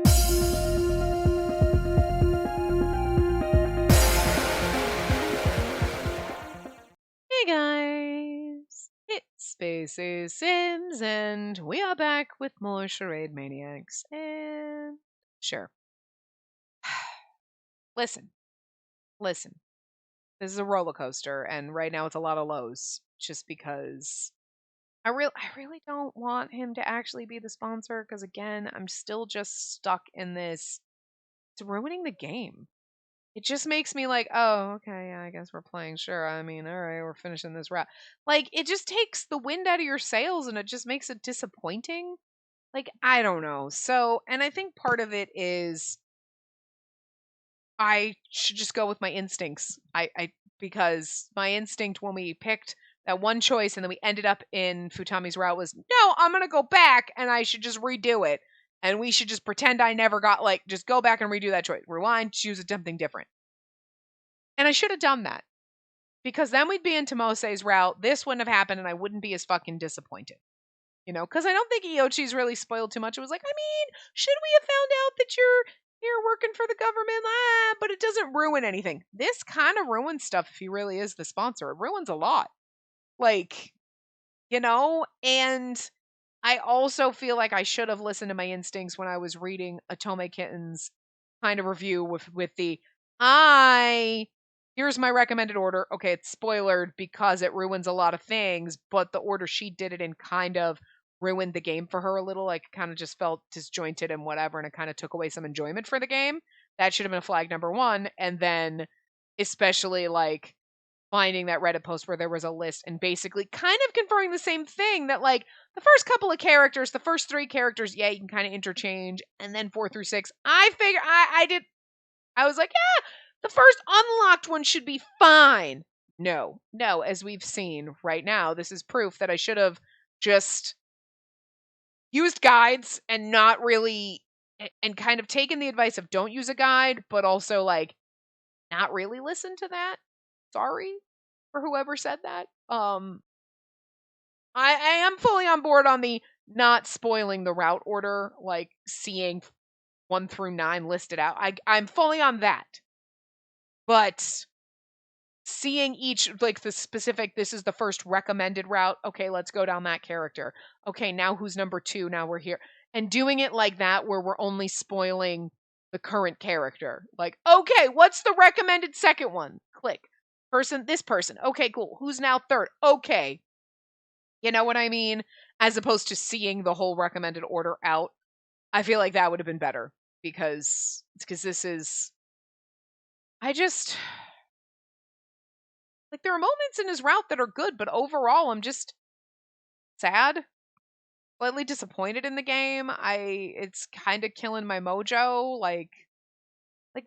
Hey guys, it's Spacey Sims, and we are back with more Charade Maniacs. And sure, listen, listen. This is a roller coaster, and right now it's a lot of lows, just because I really don't want him to actually be the sponsor. Because again, I'm still just stuck in this. It's ruining the game. It just makes me like, oh, okay, yeah, I guess we're playing. Sure. I mean, all right, we're finishing this route. Like, it just takes the wind out of your sails and it just makes it disappointing. Like, I don't know. So, and I think part of it is I should just go with my instincts. Because my instinct when we picked that one choice and then we ended up in Futami's route was, no, I'm going to go back and I should just redo it. And we should just pretend I never got, like, just go back and redo that choice. Rewind, choose something different. And I should have done that because then we'd be into Mose's route. This wouldn't have happened, and I wouldn't be as fucking disappointed. Because I don't think Iochi's really spoiled too much. It was like, I mean, should we have found out that you're here working for the government? But it doesn't ruin anything. This kind of ruins stuff if he really is the sponsor. It ruins a lot. Like, and I also feel like I should have listened to my instincts when I was reading Atome Kitten's kind of review with the I here's my recommended order. Okay, it's spoilered because it ruins a lot of things, but the order she did it in kind of ruined the game for her a little. Like, kind of just felt disjointed and whatever, and it kind of took away some enjoyment for the game. That should have been a flag number one. And then, especially like finding that Reddit post where there was a list and basically kind of confirming the same thing that, like, the first couple of characters, the first three characters, yeah, you can kind of interchange, and then 4 through 6, I was like, yeah, the first unlocked one should be fine. No, as we've seen right now, this is proof that I should have just used guides and not really, and kind of taken the advice of don't use a guide, but also, like, not really listen to that. Sorry for whoever said that. I am fully on board on the not spoiling the route order, like seeing 1 through 9 listed out. I'm fully on that. But seeing each, like, the specific, this is the first recommended route. Okay, let's go down that character. Okay, now who's number 2? Now we're here. And doing it like that where we're only spoiling the current character. Like, okay, what's the recommended second one? Click. This person. Okay, cool. Who's now third? Okay. You know what I mean? As opposed to seeing the whole recommended order out. I feel like that would have been better because this is, I just, like, there are moments in his route that are good, but overall I'm just sad, slightly disappointed in the game. It's kind of killing my mojo. Like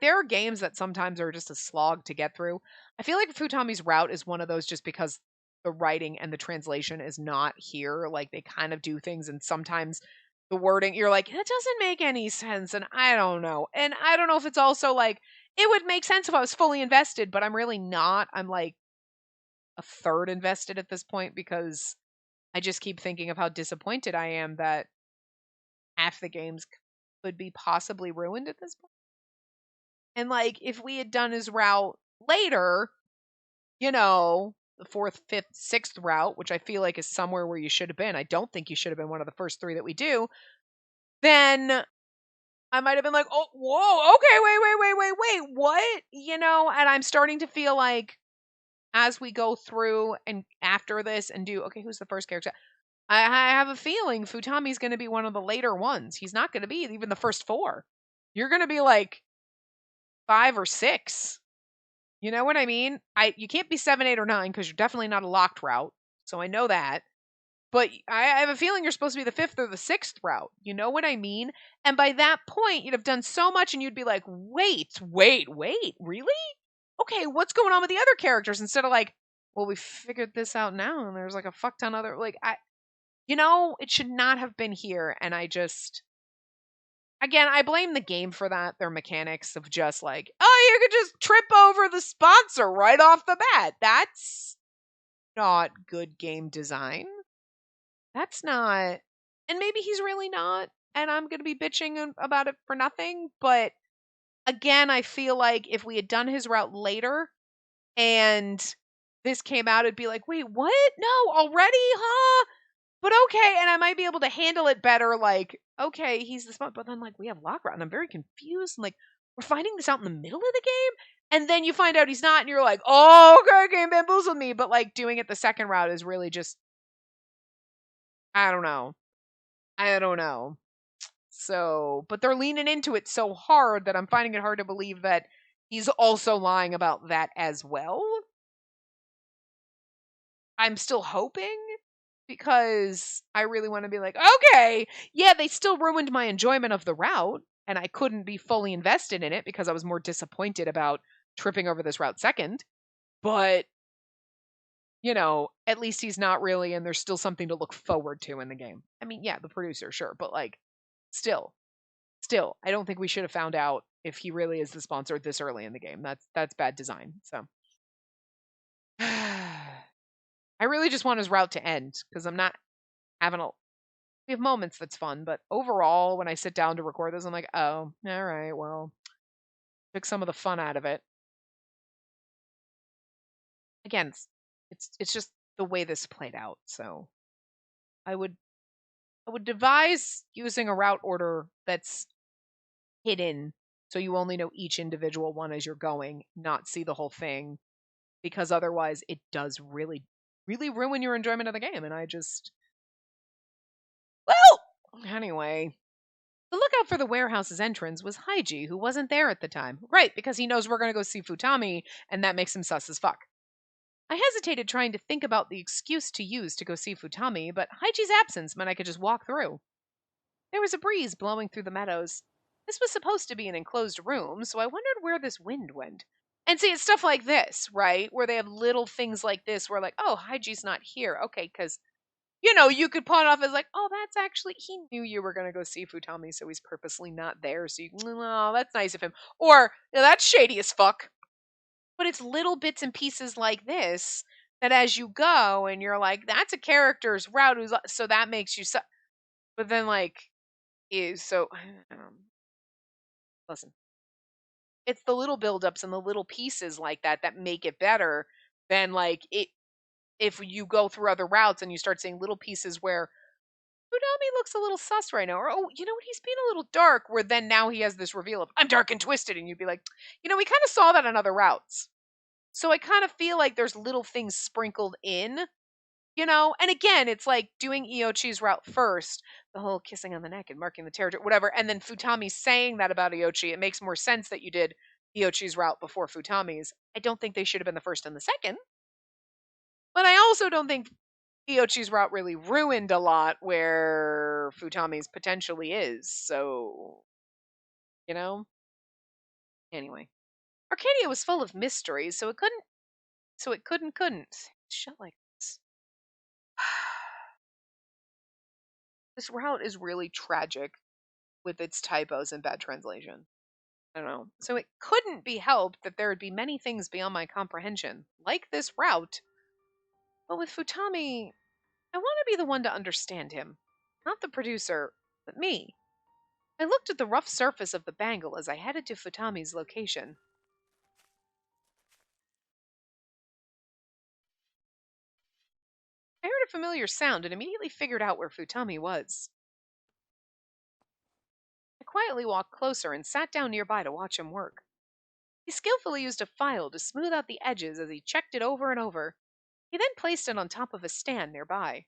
there are games that sometimes are just a slog to get through. I feel like Futami's route is one of those just because the writing and the translation is not here. Like they kind of do things, and sometimes the wording, you're like, that doesn't make any sense, and I don't know. And I don't know if it's also like, it would make sense if I was fully invested, but I'm really not. I'm like a third invested at this point because I just keep thinking of how disappointed I am that half the games could be possibly ruined at this point. And like if we had done his route later, the 4th, 5th, 6th route, which I feel like is somewhere where you should have been. I don't think you should have been one of the first 3 that we do. Then I might have been like, oh, whoa, okay, wait, what? And I'm starting to feel like as we go through and after this and do, okay, who's the first character? I have a feeling Futami's going to be one of the later ones. He's not going to be even the first 4. You're going to be like 5 or 6. You know what I mean? You can't be 7, 8, or 9 because you're definitely not a locked route. So I know that. But I have a feeling you're supposed to be the 5th or the 6th route. You know what I mean? And by that point, you'd have done so much and you'd be like, wait, really? Okay, what's going on with the other characters? Instead of like, well, we figured this out now and there's like a fuck ton other, like, it should not have been here. And again, I blame the game for that. Their mechanics of just like, oh, you could just trip over the sponsor right off the bat. That's not good game design. That's not, and maybe he's really not, and I'm going to be bitching about it for nothing. But again, I feel like if we had done his route later and this came out, it'd be like, wait, what? No, already? Huh? But okay, and I might be able to handle it better. Like, okay, he's the spot, but then like we have Lockrot, and I'm very confused. And like, we're finding this out in the middle of the game, and then you find out he's not, and you're like, oh, okay, game bamboozled me. But like doing it the second route is really just, I don't know, I don't know. So, but they're leaning into it so hard that I'm finding it hard to believe that he's also lying about that as well. I'm still hoping because I really want to be like, okay, yeah, they still ruined my enjoyment of the route, and I couldn't be fully invested in it because I was more disappointed about tripping over this route second. But, at least he's not really, and there's still something to look forward to in the game. I mean, yeah, the producer, sure, but like, still, I don't think we should have found out if he really is the sponsor this early in the game. That's bad design. So. I really just want his route to end because I'm not having a. We have moments that's fun, but overall, when I sit down to record this, I'm like, oh, all right, well, took some of the fun out of it. Again, it's just the way this played out. So I would devise using a route order that's hidden, so you only know each individual one as you're going, not see the whole thing, because otherwise it does really, really ruin your enjoyment of the game. And I just, well, anyway. The lookout for the warehouse's entrance was Haiji, who wasn't there at the time. Right, because he knows we're going to go see Futami, and that makes him sus as fuck. I hesitated trying to think about the excuse to use to go see Futami, but Haiji's absence meant I could just walk through. There was a breeze blowing through the meadows. This was supposed to be an enclosed room, so I wondered where this wind went. And see, it's stuff like this, right? Where they have little things like this where, like, oh, Haiji's not here. Okay, because you could pawn off as like, oh, that's actually, he knew you were going to go see Futami, so he's purposely not there. So oh, that's nice of him. Or, that's shady as fuck. But it's little bits and pieces like this that as you go and you're like, that's a character's route. So that makes you, but then like, so, listen, it's the little buildups and the little pieces like that make it better than like if you go through other routes and you start seeing little pieces where Futami looks a little sus right now. Or, oh, you know what? He's being a little dark, where then now he has this reveal of, I'm dark and twisted. And you'd be like, we kind of saw that on other routes. So I kind of feel like there's little things sprinkled in, And again, it's like doing Iochi's route first, the whole kissing on the neck and marking the territory, whatever. And then Futami saying that about Iochi. It makes more sense that you did Iochi's route before Futami's. I don't think they should have been the first and the second. But I also don't think Iochi's route really ruined a lot where Futami's potentially is. So, you know? Anyway. Arcadia was full of mysteries, so it couldn't. Shut like this. This route is really tragic with its typos and bad translation. I don't know. So it couldn't be helped that there would be many things beyond my comprehension, like this route. But with Futami, I want to be the one to understand him. Not the producer, but me. I looked at the rough surface of the bangle as I headed to Futami's location. I heard a familiar sound and immediately figured out where Futami was. I quietly walked closer and sat down nearby to watch him work. He skillfully used a file to smooth out the edges as he checked it over and over. He then placed it on top of a stand nearby.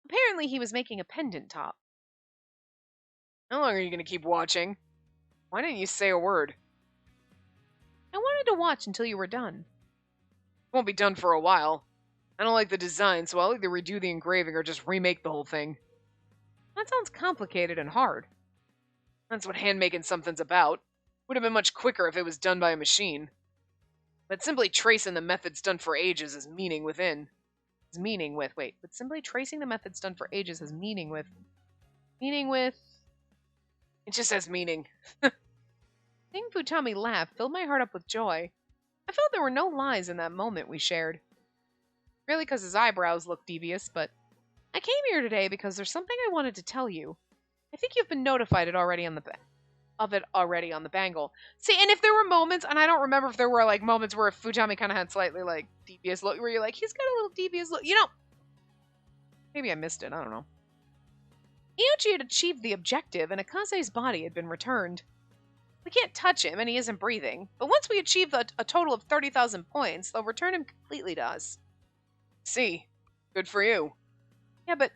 Apparently he was making a pendant top. How long are you going to keep watching? Why didn't you say a word? I wanted to watch until you were done. It won't be done for a while. I don't like the design, so I'll either redo the engraving or just remake the whole thing. That sounds complicated and hard. That's what handmaking something's about. Would have been much quicker if it was done by a machine. But simply tracing the methods done for ages has meaning within. But simply tracing the methods done for ages has meaning with. It just has meaning. Seeing Futami laugh filled my heart up with joy. I felt there were no lies in that moment we shared. Really because his eyebrows looked devious, but I came here today because there's something I wanted to tell you. I I think you've been notified of it already on the bangle. See, and if there were moments, and I don't remember if there were like moments where Futami kind of had slightly like devious look, where you're like, he's got a little devious look. Maybe I missed it. I don't know. Iochi had achieved the objective, and Akaze's body had been returned. We can't touch him, and he isn't breathing. But once we achieve a total of 30,000 points, they'll return him completely to us. See, good for you. Yeah, but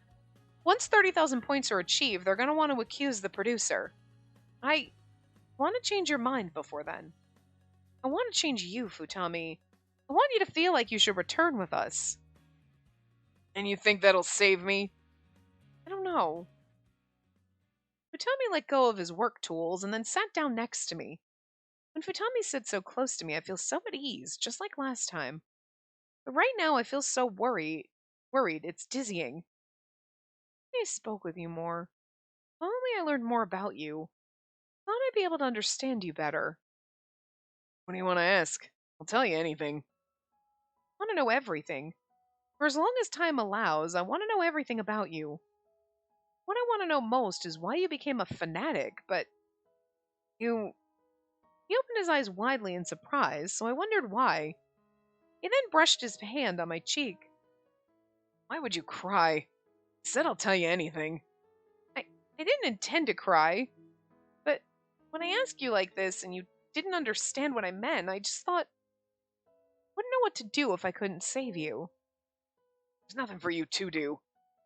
once 30,000 points are achieved, they're going to want to accuse the producer. I want to change your mind before then. I want to change you, Futami. I want you to feel like you should return with us. And you think that'll save me? I don't know. Futami let go of his work tools and then sat down next to me. When Futami sits so close to me, I feel so at ease, just like last time. But right now, I feel so worried. It's dizzying. If I spoke with you more. If only I learned more about you. I thought I'd be able to understand you better. What do you want to ask? I'll tell you anything. I want to know everything. For as long as time allows, I want to know everything about you. What I want to know most is why you became a fanatic, but you... He opened his eyes widely in surprise, so I wondered why. He then brushed his hand on my cheek. Why would you cry? I said I'll tell you anything. I didn't intend to cry, but when I ask you like this and you didn't understand what I meant, I just thought, I wouldn't know what to do if I couldn't save you. There's nothing for you to do.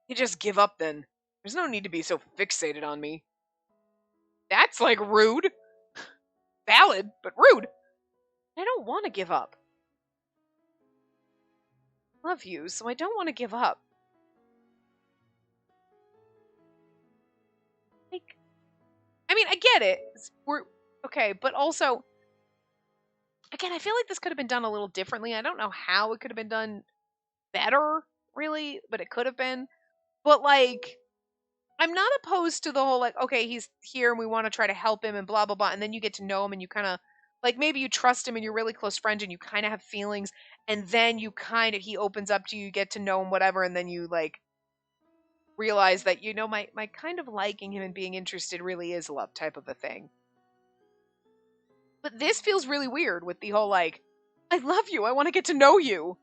You just give up then. There's no need to be so fixated on me. That's like rude. Valid, but rude. I don't want to give up. I love you, so I don't want to give up. Like, I mean, I get it. We're okay, but also, again, I feel like this could have been done a little differently. I don't know how it could have been done better, really, but it could have been. But like, I'm not opposed to the whole like, okay, he's here and we want to try to help him and blah blah blah, and then you get to know him and you kind of like maybe you trust him and you're really close friends and you kind of have feelings, and then you kind of he opens up to you, you get to know him, whatever, and then you like realize that my kind of liking him and being interested really is love type of a thing. But this feels really weird with the whole like, I love you, I want to get to know you.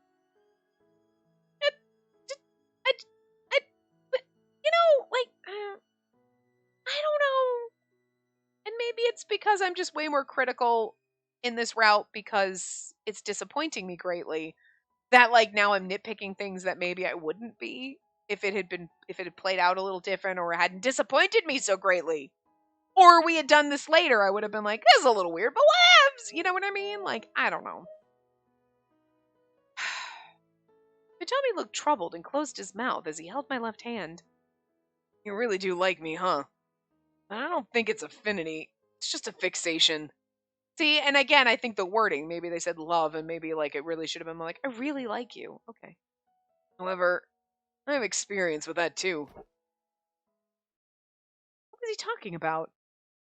I don't know. And maybe it's because I'm just way more critical in this route because it's disappointing me greatly. That like now I'm nitpicking things that maybe I wouldn't be if it had played out a little different or hadn't disappointed me so greatly. Or we had done this later, I would have been like, this is a little weird, but whatevs! You know what I mean? Like, I don't know. Futami looked troubled and closed his mouth as he held my left hand. You really do like me, huh? But I don't think it's affinity. It's just a fixation. See, and again, I think the wording, maybe they said love, and maybe like it really should have been like, I really like you. Okay. However, I have experience with that too. What was he talking about?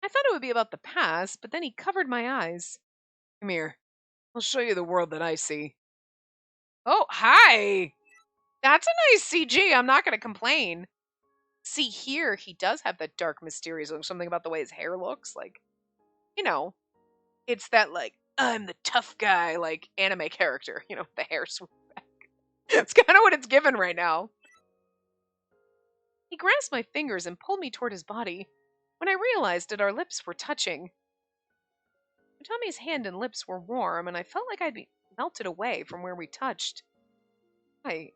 I thought it would be about the past, but then he covered my eyes. Come here. I'll show you the world that I see. Oh, hi! That's a nice CG. I'm not going to complain. See, here, he does have that dark, mysterious look. Something about the way his hair looks. Like, it's that, like, I'm the tough guy, like, anime character. The hair swoop back. It's kind of what it's given right now. He grasped my fingers and pulled me toward his body. When I realized that our lips were touching. Tommy's hand and lips were warm, and I felt like I'd be melted away from where we touched. I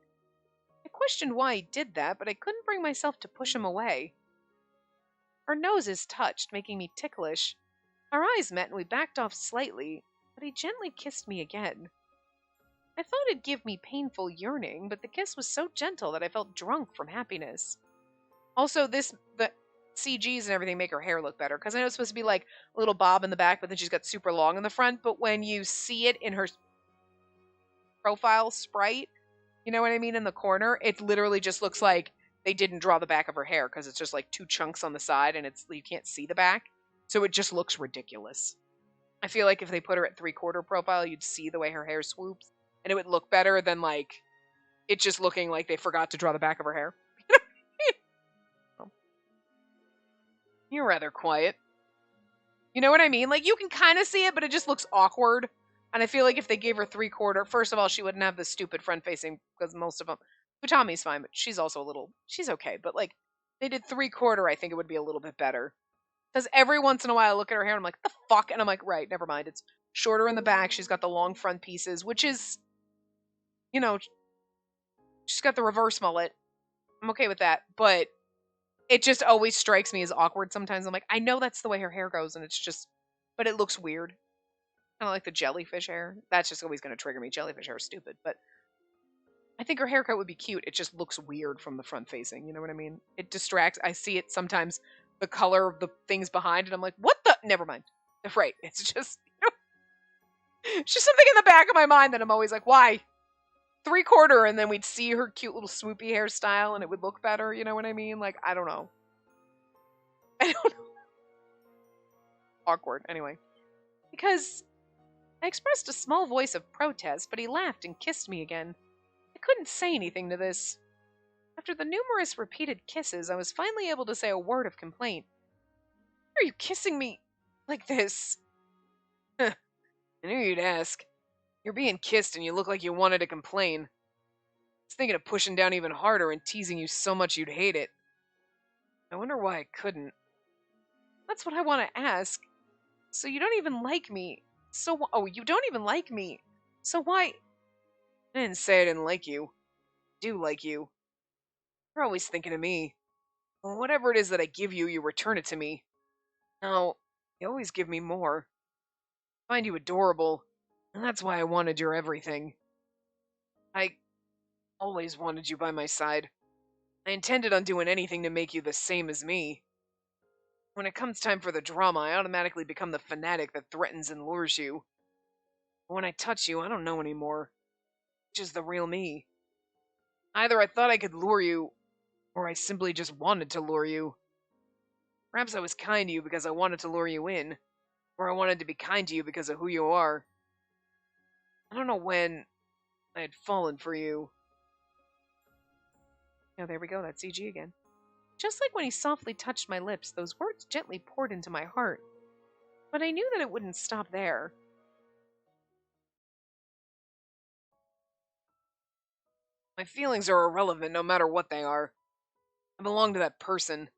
questioned why he did that, but I couldn't bring myself to push him away. Our noses touched, making me ticklish. Our eyes met and we backed off slightly, but he gently kissed me again. I thought it'd give me painful yearning, but the kiss was so gentle that I felt drunk from happiness. Also, the CGs and everything make her hair look better, because I know it's supposed to be like a little bob in the back, but then she's got super long in the front, but when you see it in her profile sprite, you know what I mean, in the corner, it literally just looks like they didn't draw the back of her hair, because it's just like two chunks on the side, and you can't see the back, so it just looks ridiculous. I feel like if they put her at 3/4 profile, you'd see the way her hair swoops, and it would look better than like it just looking like they forgot to draw the back of her hair. You're rather quiet. You know what I mean? Like, you can kind of see it, but it just looks awkward. And I feel like if they gave her 3/4, first of all, she wouldn't have the stupid front facing because most of them. Futami's fine, but she's also a little. She's okay. But like, they did 3/4, I think it would be a little bit better. Because every once in a while I look at her hair and I'm like, the fuck? And I'm like, right, never mind. It's shorter in the back. She's got the long front pieces, which is, you know, she's got the reverse mullet. I'm okay with that. But it just always strikes me as awkward sometimes. I'm like, I know that's the way her hair goes, and it's just, but it looks weird. Kind of like the jellyfish hair. That's just always going to trigger me. Jellyfish hair is stupid, but I think her haircut would be cute. It just looks weird from the front facing. You know what I mean? It distracts. I see it sometimes, the color of the things behind, and I'm like, what the? Never mind. Right. It's just, it's just something in the back of my mind that I'm always like, why? 3/4, and then we'd see her cute little swoopy hairstyle, and it would look better. You know what I mean? Like, I don't know. I don't know. Awkward. Anyway. Because I expressed a small voice of protest, but he laughed and kissed me again. I couldn't say anything to this. After the numerous repeated kisses, I was finally able to say a word of complaint. Why are you kissing me like this? I knew you'd ask. You're being kissed and you look like you wanted to complain. I was thinking of pushing down even harder and teasing you so much you'd hate it. I wonder why I couldn't. That's what I want to ask. So you don't even like me. You don't even like me. So why? I didn't say I didn't like you. I do like you. You're always thinking of me. Well, whatever it is that I give you, you return it to me. Now, you always give me more. I find you adorable, and that's why I wanted your everything. I always wanted you by my side. I intended on doing anything to make you the same as me. When it comes time for the drama, I automatically become the fanatic that threatens and lures you. But when I touch you, I don't know anymore. Which is the real me. Either I thought I could lure you, or I simply just wanted to lure you. Perhaps I was kind to you because I wanted to lure you in, or I wanted to be kind to you because of who you are. I don't know when I had fallen for you. Oh, there we go, that's CG again. Just like when he softly touched my lips, those words gently poured into my heart. But I knew that it wouldn't stop there. My feelings are irrelevant no matter what they are. I belong to that person.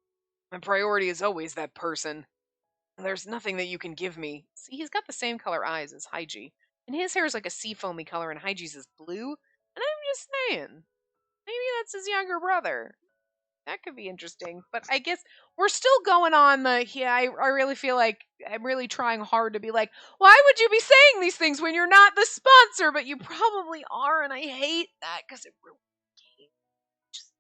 My priority is always that person. And there's nothing that you can give me. See, he's got the same color eyes as Haiji. And his hair is like a seafoamy color and Haiji's is blue. And I'm just saying, maybe that's his younger brother. That could be interesting. But I guess we're still going on I really feel like I'm really trying hard to be like, why would you be saying these things when you're not the sponsor? But you probably are, and I hate that because it really just.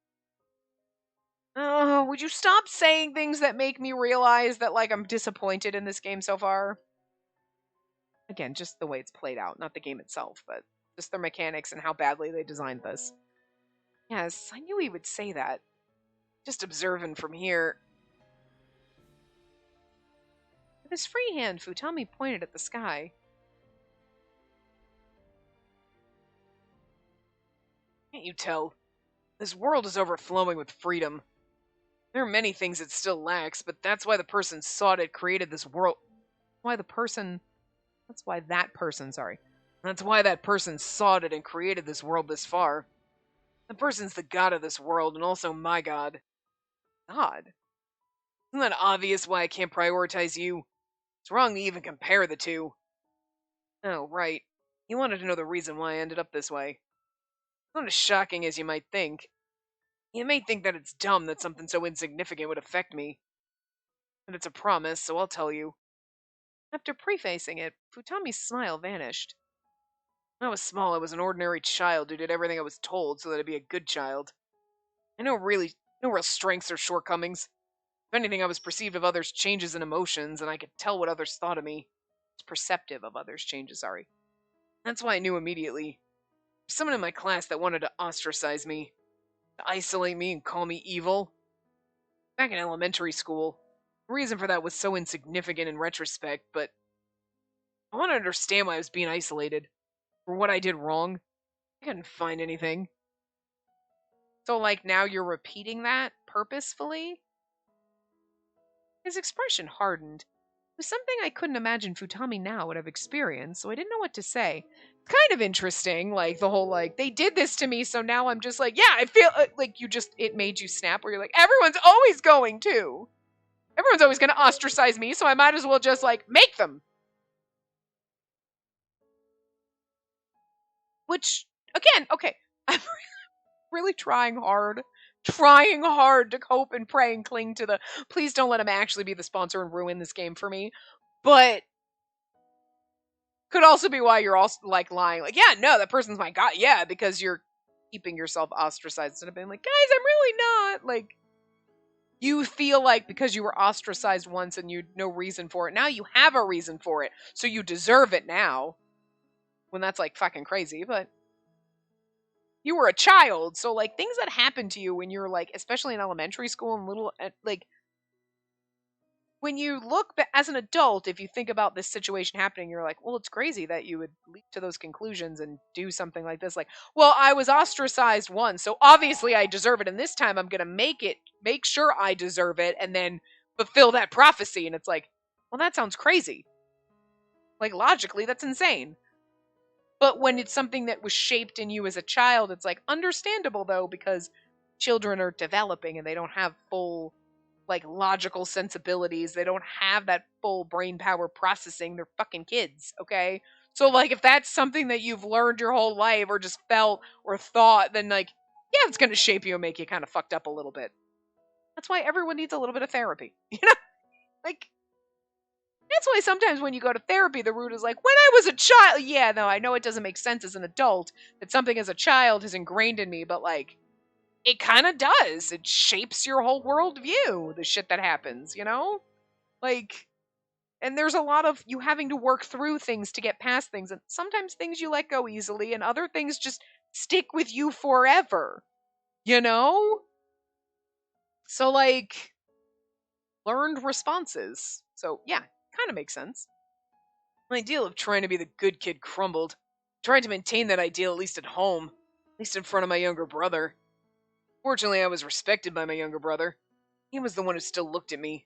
Oh, would you stop saying things that make me realize that like I'm disappointed in this game so far? Again, just the way it's played out, not the game itself, but just their mechanics and how badly they designed this. Yes, I knew he would say that. Just observing from here. With his free hand, Futami pointed at the sky. Can't you tell? This world is overflowing with freedom. There are many things it still lacks, but that's why the person sought it created this world. That's why that person sought it and created this world this far. The person's the god of this world and also my god. God? Isn't that obvious why I can't prioritize you? It's wrong to even compare the two. Oh, right. You wanted to know the reason why I ended up this way. It's not as shocking as you might think. You may think that it's dumb that something so insignificant would affect me. But it's a promise, so I'll tell you. After prefacing it, Futami's smile vanished. When I was small, I was an ordinary child who did everything I was told so that I'd be a good child. I know really no real strengths or shortcomings. If anything, I was perceived of others' changes in emotions, and I could tell what others thought of me. I was perceptive of others' changes, sorry. That's why I knew immediately. There's someone in my class that wanted to ostracize me, to isolate me and call me evil. Back in elementary school, the reason for that was so insignificant in retrospect, but I want to understand why I was being isolated. For what I did wrong. I couldn't find anything. So, like, now you're repeating that purposefully? His expression hardened. It was something I couldn't imagine Futami now would have experienced, so I didn't know what to say. It's kind of interesting, like the whole like they did this to me, so now I'm just like, yeah, I feel like it made you snap where you're like, everyone's always going to. Everyone's always going to ostracize me, so I might as well just like make them. Which again, okay, I'm really trying hard to cope and pray and cling to the please don't let him actually be the sponsor and ruin this game for me. But could also be why you're also like lying. Like, yeah, no, that person's my god. Yeah, because you're keeping yourself ostracized instead of being like, guys, I'm really not. Like, you feel like because you were ostracized once and you no reason for it, now you have a reason for it. So you deserve it now. When that's like fucking crazy, but you were a child. So like things that happen to you when you're like, especially in elementary school and little, like, when you look as an adult, if you think about this situation happening, you're like, well, it's crazy that you would leap to those conclusions and do something like this. Like, well, I was ostracized once, so obviously I deserve it. And this time I'm going to make sure I deserve it and then fulfill that prophecy. And it's like, well, that sounds crazy. Like, logically, that's insane. But when it's something that was shaped in you as a child, it's like understandable though, because children are developing and they don't have full like logical sensibilities. They don't have that full brain power processing. They're fucking kids, okay? So like if that's something that you've learned your whole life or just felt or thought, then like yeah, it's going to shape you and make you kind of fucked up a little bit. That's why everyone needs a little bit of therapy. You know? Like that's why sometimes when you go to therapy, the root is like, when I was a child. Yeah, no, I know it doesn't make sense as an adult that something as a child is ingrained in me, but like, it kind of does. It shapes your whole worldview, the shit that happens, you know? Like, and there's a lot of you having to work through things to get past things. And sometimes things you let go easily, and other things just stick with you forever, you know? So, like, learned responses. So, yeah, kind of makes sense. My ideal of trying to be the good kid crumbled. Tried to maintain that ideal at least at home, at least in front of my younger brother. Fortunately, I was respected by my younger brother. He was the one who still looked at me.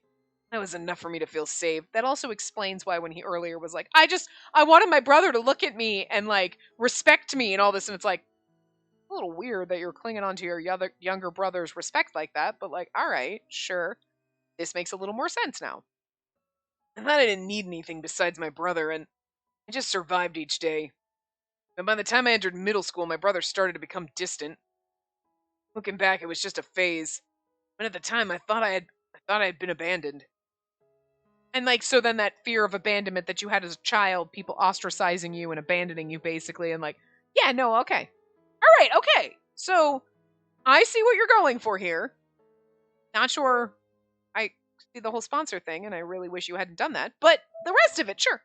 That was enough for me to feel safe. That also explains why when he earlier was like, I wanted my brother to look at me and like respect me and all this, and it's like a little weird that you're clinging on to your younger brother's respect like that, but like, all right, sure. This makes a little more sense now. I thought I didn't need anything besides my brother, and I just survived each day. And by the time I entered middle school, my brother started to become distant. Looking back, it was just a phase. But at the time, I thought I had been abandoned. And like, so then that fear of abandonment that you had as a child, people ostracizing you and abandoning you, basically, and like, yeah, no, okay, all right, okay. So I see what you're going for here. Not sure I see the whole sponsor thing, and I really wish you hadn't done that. But the rest of it, sure.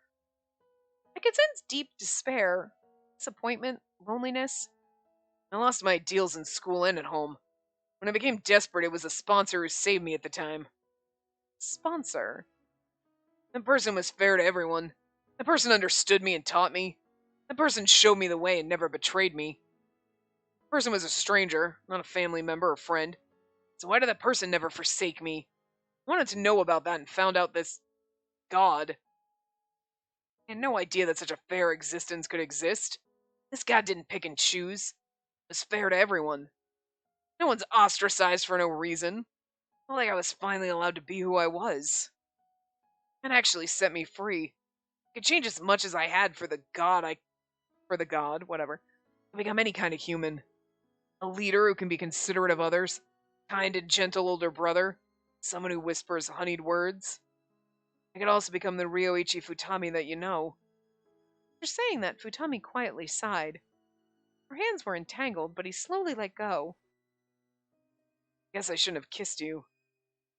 I could sense deep despair, disappointment, loneliness. I lost my ideals in school and at home. When I became desperate, it was a sponsor who saved me at the time. Sponsor? That person was fair to everyone. That person understood me and taught me. That person showed me the way and never betrayed me. That person was a stranger, not a family member or friend. So why did that person never forsake me? I wanted to know about that and found out this God. I had no idea that such a fair existence could exist. This God didn't pick and choose. It was fair to everyone. No one's ostracized for no reason. Not like I was finally allowed to be who I was. That actually set me free. I could change as much as I had for the God, whatever. To become any kind of human. A leader who can be considerate of others. Kind and gentle older brother. Someone who whispers honeyed words. I could also become the Ryoichi Futami that you know. After saying that, Futami quietly sighed. Her hands were entangled, but he slowly let go. Guess I shouldn't have kissed you.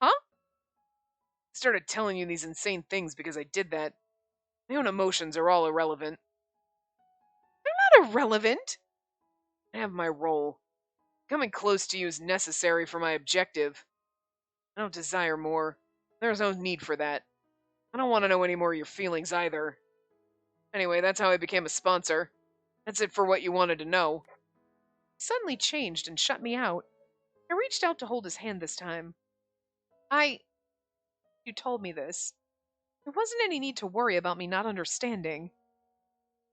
Huh? I started telling you these insane things because I did that. My own emotions are all irrelevant. They're not irrelevant! I have my role. Coming close to you is necessary for my objective. I don't desire more. There's no need for that. I don't want to know any more of your feelings either. Anyway, that's how I became a sponsor. That's it for what you wanted to know. He suddenly changed and shut me out. I reached out to hold his hand this time. I You told me this. There wasn't any need to worry about me not understanding.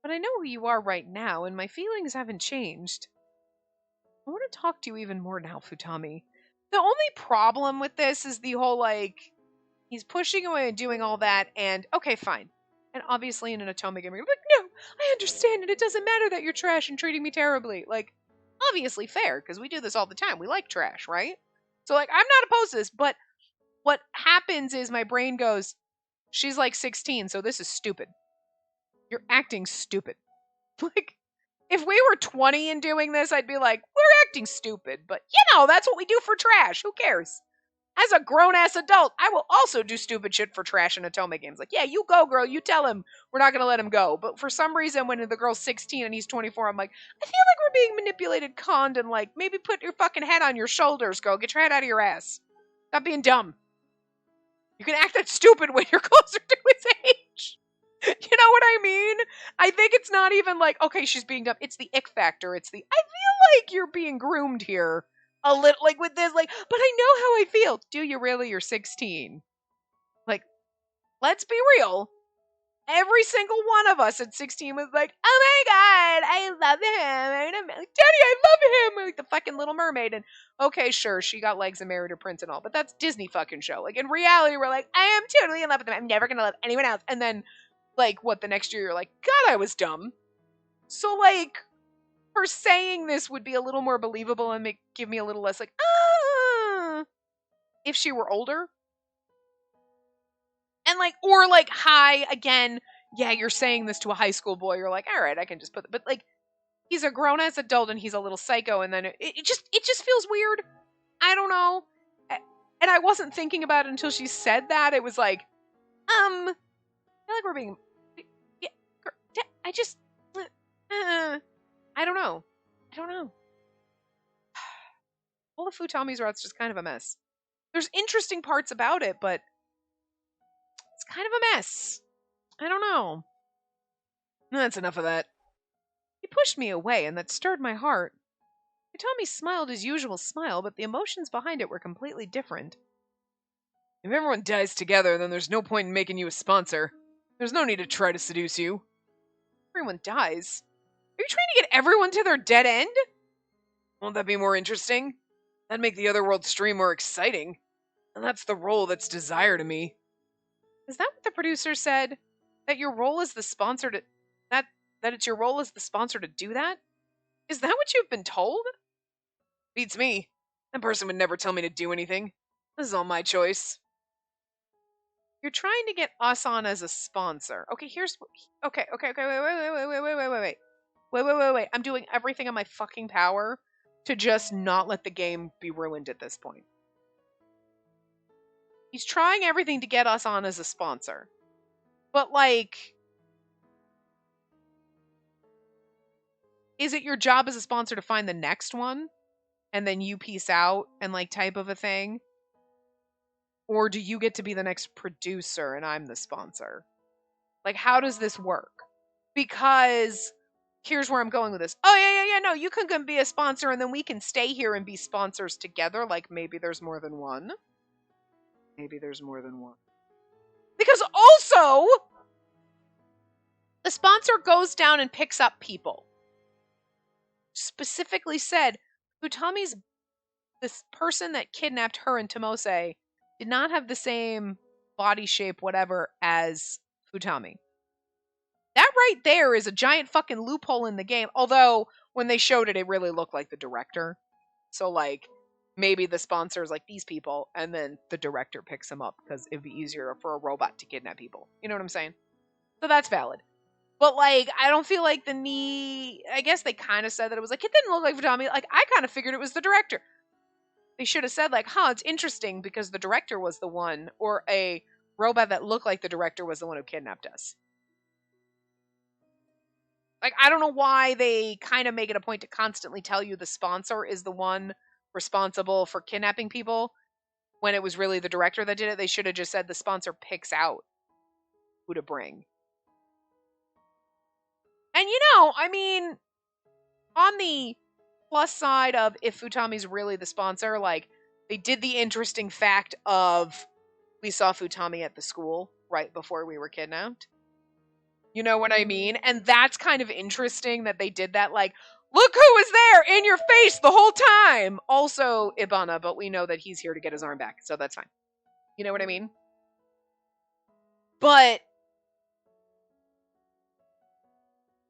But I know who you are right now, and my feelings haven't changed. I want to talk to you even more now, Futami. The only problem with this is the whole, like, he's pushing away and doing all that, and okay, fine. And obviously in an Otome game, you're like, no, I understand, and it doesn't matter that you're trash and treating me terribly. Like, obviously fair, because we do this all the time. We like trash, right? So, like, I'm not opposed to this, but what happens is my brain goes, she's like 16, so this is stupid. You're acting stupid. Like, if we were 20 and doing this, I'd be like, we're acting stupid. But, that's what we do for trash. Who cares? As a grown-ass adult, I will also do stupid shit for trash in Otome games. Like, yeah, you go, girl. You tell him we're not going to let him go. But for some reason, when the girl's 16 and he's 24, I'm like, I feel like we're being manipulated, conned, and like, maybe put your fucking head on your shoulders, girl. Get your head out of your ass. Stop being dumb. You can act that stupid when you're closer to his age. You know what I mean? I think it's not even like, okay, she's being dumb. It's the ick factor. It's the, I feel like you're being groomed here. A little, like with this, like, but I know how I feel. Do you really? You're 16. Like, let's be real. Every single one of us at 16 was like, oh my god, I love him. Daddy, I love him. Like the fucking Little Mermaid. And okay, sure, she got legs and married her prince and all, but that's Disney fucking show. Like in reality, we're like, I am totally in love with him. I'm never gonna love anyone else. And then, like, what, the next year you're like, God, I was dumb. So like, her saying this would be a little more believable and give me a little less like, if she were older. And like, or like, hi, again, yeah, you're saying this to a high school boy. You're like, all right, I can just put it. But like, he's a grown ass adult and he's a little psycho. And then it just feels weird. I don't know. And I wasn't thinking about it until she said that. It was like, I feel like we're being, yeah, I just, I don't know. All of Futami's route's just kind of a mess. There's interesting parts about it, but it's kind of a mess. I don't know. That's enough of that. He pushed me away, and that stirred my heart. Futami smiled his usual smile, but the emotions behind it were completely different. If everyone dies together, then there's no point in making you a sponsor. There's no need to try to seduce you. Everyone dies? Are you trying to get everyone to their dead end? Won't that be more interesting? That'd make the Otherworld stream more exciting. And that's the role that's desire to me. Is that what the producer said? That your role is the sponsor to... That it's your role as the sponsor to do that? Is that what you've been told? Beats me. That person would never tell me to do anything. This is all my choice. You're trying to get us on as a sponsor. Okay, here's... Okay, wait. I'm doing everything in my fucking power to just not let the game be ruined at this point. He's trying everything to get us on as a sponsor. But, like... Is it your job as a sponsor to find the next one? And then you peace out and, like, type of a thing? Or do you get to be the next producer and I'm the sponsor? Like, how does this work? Because... Here's where I'm going with this. Oh, yeah, no, you can be a sponsor and then we can stay here and be sponsors together. Like, maybe there's more than one. Because also, the sponsor goes down and picks up people. Specifically said, Futami's, this person that kidnapped her and Tomose, did not have the same body shape, whatever, as Futami. That right there is a giant fucking loophole in the game. Although, when they showed it, it really looked like the director. So, like, maybe the sponsor is like these people, and then the director picks them up, because it'd be easier for a robot to kidnap people. You know what I'm saying? So that's valid. But, like, I don't feel like the knee... I guess they kind of said that it was like, it didn't look like Futami. Like, I kind of figured it was the director. They should have said, like, it's interesting because the director was the one, or a robot that looked like the director was the one who kidnapped us. Like, I don't know why they kind of make it a point to constantly tell you the sponsor is the one responsible for kidnapping people when it was really the director that did it. They should have just said the sponsor picks out who to bring. And, I mean, on the plus side of if Futami's really the sponsor, like, they did the interesting fact of we saw Futami at the school right before we were kidnapped. You know what I mean? And that's kind of interesting that they did that. Like, look who was there in your face the whole time. Also Ibana, but we know that he's here to get his arm back, so that's fine. You know what I mean? But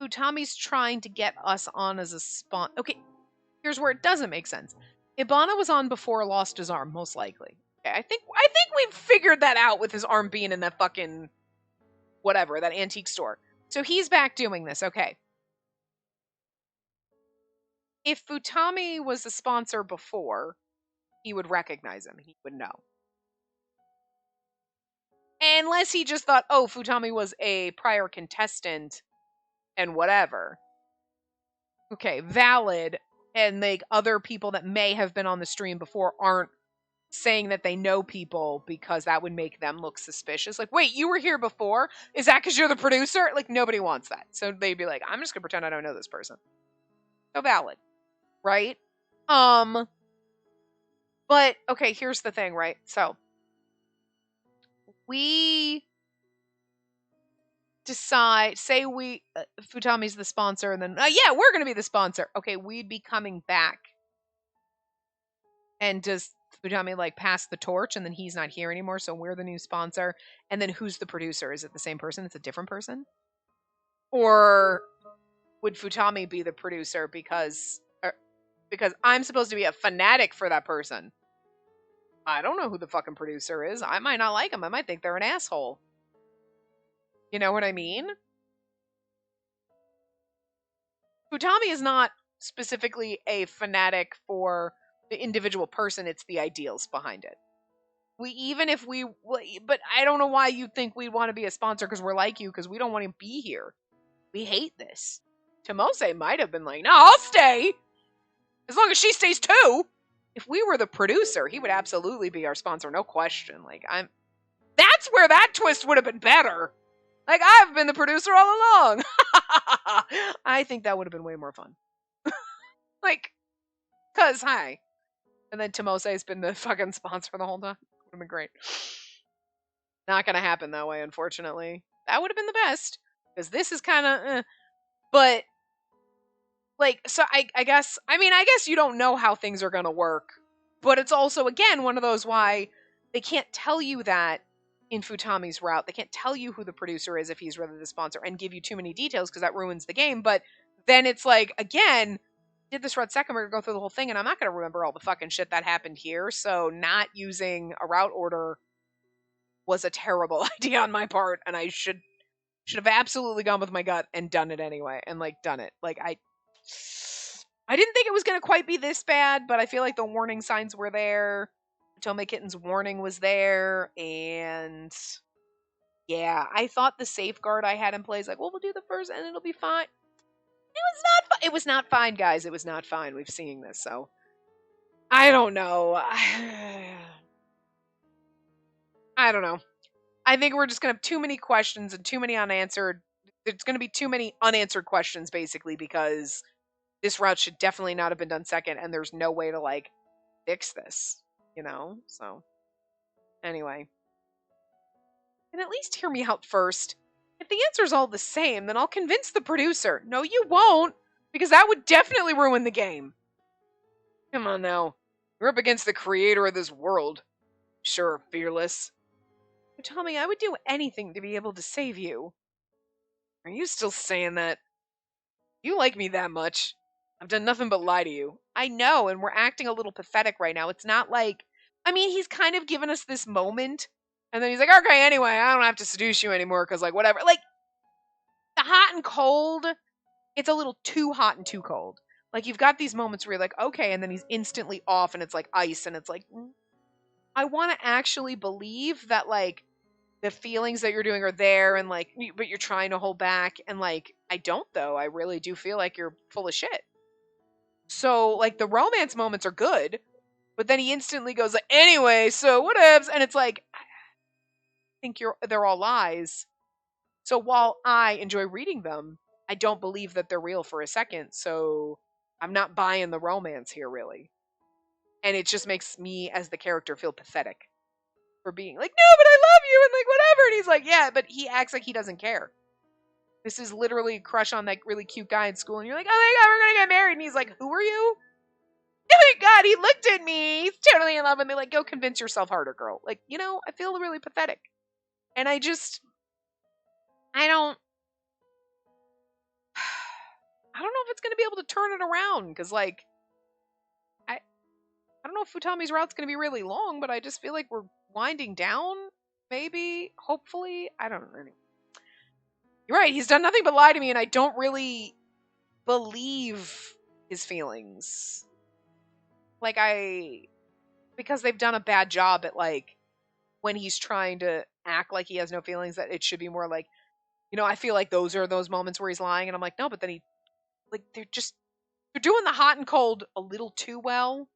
Futami's trying to get us on as a spawn. Okay, here's where it doesn't make sense. Ibana was on before lost his arm, most likely. Okay, I think we've figured that out with his arm being in that fucking whatever, that antique store. So he's back doing this, okay. If Futami was the sponsor before, he would recognize him. He would know. Unless he just thought, oh, Futami was a prior contestant and whatever. Okay, valid. And like other people that may have been on the stream before aren't saying that they know people because that would make them look suspicious. Like, wait, you were here before? Is that because you're the producer? Like, nobody wants that. So they'd be like, I'm just gonna pretend I don't know this person. So valid. Right? But okay, here's the thing, right? So we decide, say we Futami's the sponsor, and then yeah, we're gonna be the sponsor. Okay, we'd be coming back, and does Futami like pass the torch, and then he's not here anymore, so we're the new sponsor, and then who's the producer? Is it the same person? It's a different person, or would Futami be the producer because I'm supposed to be a fanatic for that person? I don't know who the fucking producer is. I might not like him. I might think they're an asshole. You know what I mean? Futami is not specifically a fanatic for the individual person. It's the ideals behind it. But I don't know why you think we'd want to be a sponsor because we're like you, because we don't want to be here. We hate this. Tomose might have been like, no, I'll stay. As long as she stays too. If we were the producer, he would absolutely be our sponsor, no question. That's where that twist would have been better. Like, I've been the producer all along. I think that would have been way more fun. Like, cause hi. And then Tomose's been the fucking sponsor the whole time. Would have been great. Not gonna happen that way, unfortunately. That would have been the best. Because this is kind of, But like, so I guess you don't know how things are gonna work, but it's also, again, one of those why they can't tell you that in Futami's route. They can't tell you who the producer is if he's really the sponsor and give you too many details because that ruins the game. But then it's like, again, did this route second, we're gonna go through the whole thing, and I'm not gonna remember all the fucking shit that happened here, so not using a route order was a terrible idea on my part, and I should have absolutely gone with my gut and done it anyway, and like done it. Like, I didn't think it was going to quite be this bad, but I feel like the warning signs were there. Tome Kitten's warning was there, and yeah, I thought the safeguard I had in place, like, well, we'll do the first and it'll be fine. It was not fine, guys. It was not fine. We've seen this, so I don't know. I don't know. I think we're just going to have too many questions and too many unanswered. There's going to be too many unanswered questions, basically, because this route should definitely not have been done second, and there's no way to, like, fix this, you know? So, anyway. And at least hear me out first. If the answer's all the same, then I'll convince the producer. No, you won't, because that would definitely ruin the game. Come on now. We're up against the creator of this world. Sure, fearless. But Tommy, I would do anything to be able to save you. Are you still saying that? You like me that much? I've done nothing but lie to you. I know, and we're acting a little pathetic right now. It's not like... I mean, he's kind of given us this moment, and then he's like, okay, anyway, I don't have to seduce you anymore, because, like, whatever. Like, the hot and cold, it's a little too hot and too cold. Like, you've got these moments where you're like, okay, and then he's instantly off, and it's like ice, and it's like... I want to actually believe that, like, the feelings that you're doing are there, and like, but you're trying to hold back, and like, I don't, though. I really do feel like you're full of shit. So, like, the romance moments are good, but then he instantly goes like, anyway, so whatevs, and it's like, I think they're all lies. So while I enjoy reading them, I don't believe that they're real for a second, so I'm not buying the romance here, really. And it just makes me, as the character, feel pathetic for being like, no, but I love you and like whatever. And he's like, yeah, but he acts like he doesn't care. This is literally a crush on that really cute guy in school. And you're like, oh my God, we're going to get married. And he's like, who are you? Oh my God, he looked at me. He's totally in love with me. Like, go convince yourself harder, girl. Like, I feel really pathetic. And I don't know if it's going to be able to turn it around. Because, like, I don't know if Futami's route's going to be really long, but I just feel like we're winding down. Maybe, hopefully. I don't know. You're right. He's done nothing but lie to me, and I don't really believe his feelings. Like, because they've done a bad job at, like, when he's trying to act like he has no feelings, that it should be more like, I feel like those are those moments where he's lying, and I'm like, no, but then they're doing the hot and cold a little too well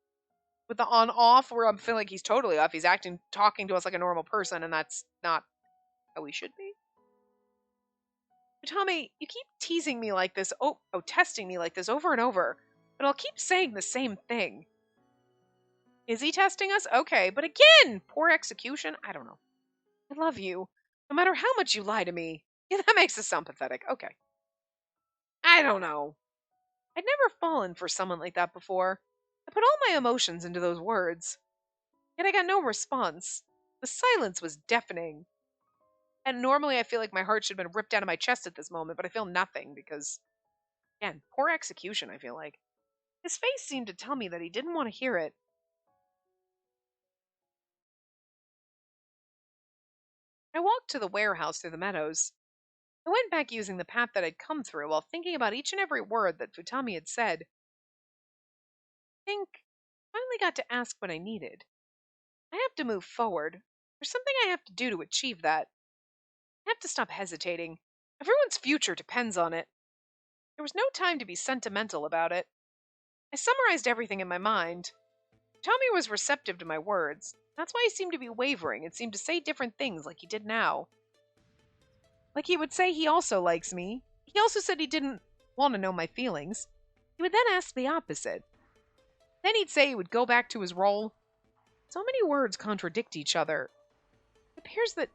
with the on-off, where I'm feeling like he's totally off. He's talking to us like a normal person, and that's not how he should be. Tommy, you keep teasing me like this, testing me like this over and over, but I'll keep saying the same thing. Is he testing us? Okay, but again, poor execution. I don't know. I love you, no matter how much you lie to me. Yeah, that makes us sound pathetic. Okay. I don't know. I'd never fallen for someone like that before. I put all my emotions into those words. Yet I got no response. The silence was deafening. And normally I feel like my heart should have been ripped out of my chest at this moment, but I feel nothing because, again, poor execution, I feel like. His face seemed to tell me that he didn't want to hear it. I walked to the warehouse through the meadows. I went back using the path that I'd come through while thinking about each and every word that Futami had said. I think I finally got to ask what I needed. I have to move forward. There's something I have to do to achieve that. I have to stop hesitating. Everyone's future depends on it. There was no time to be sentimental about it. I summarized everything in my mind. Tommy was receptive to my words. That's why he seemed to be wavering and seemed to say different things like he did now. Like he would say he also likes me. He also said he didn't want to know my feelings. He would then ask the opposite. Then he'd say he would go back to his role. So many words contradict each other. It appears that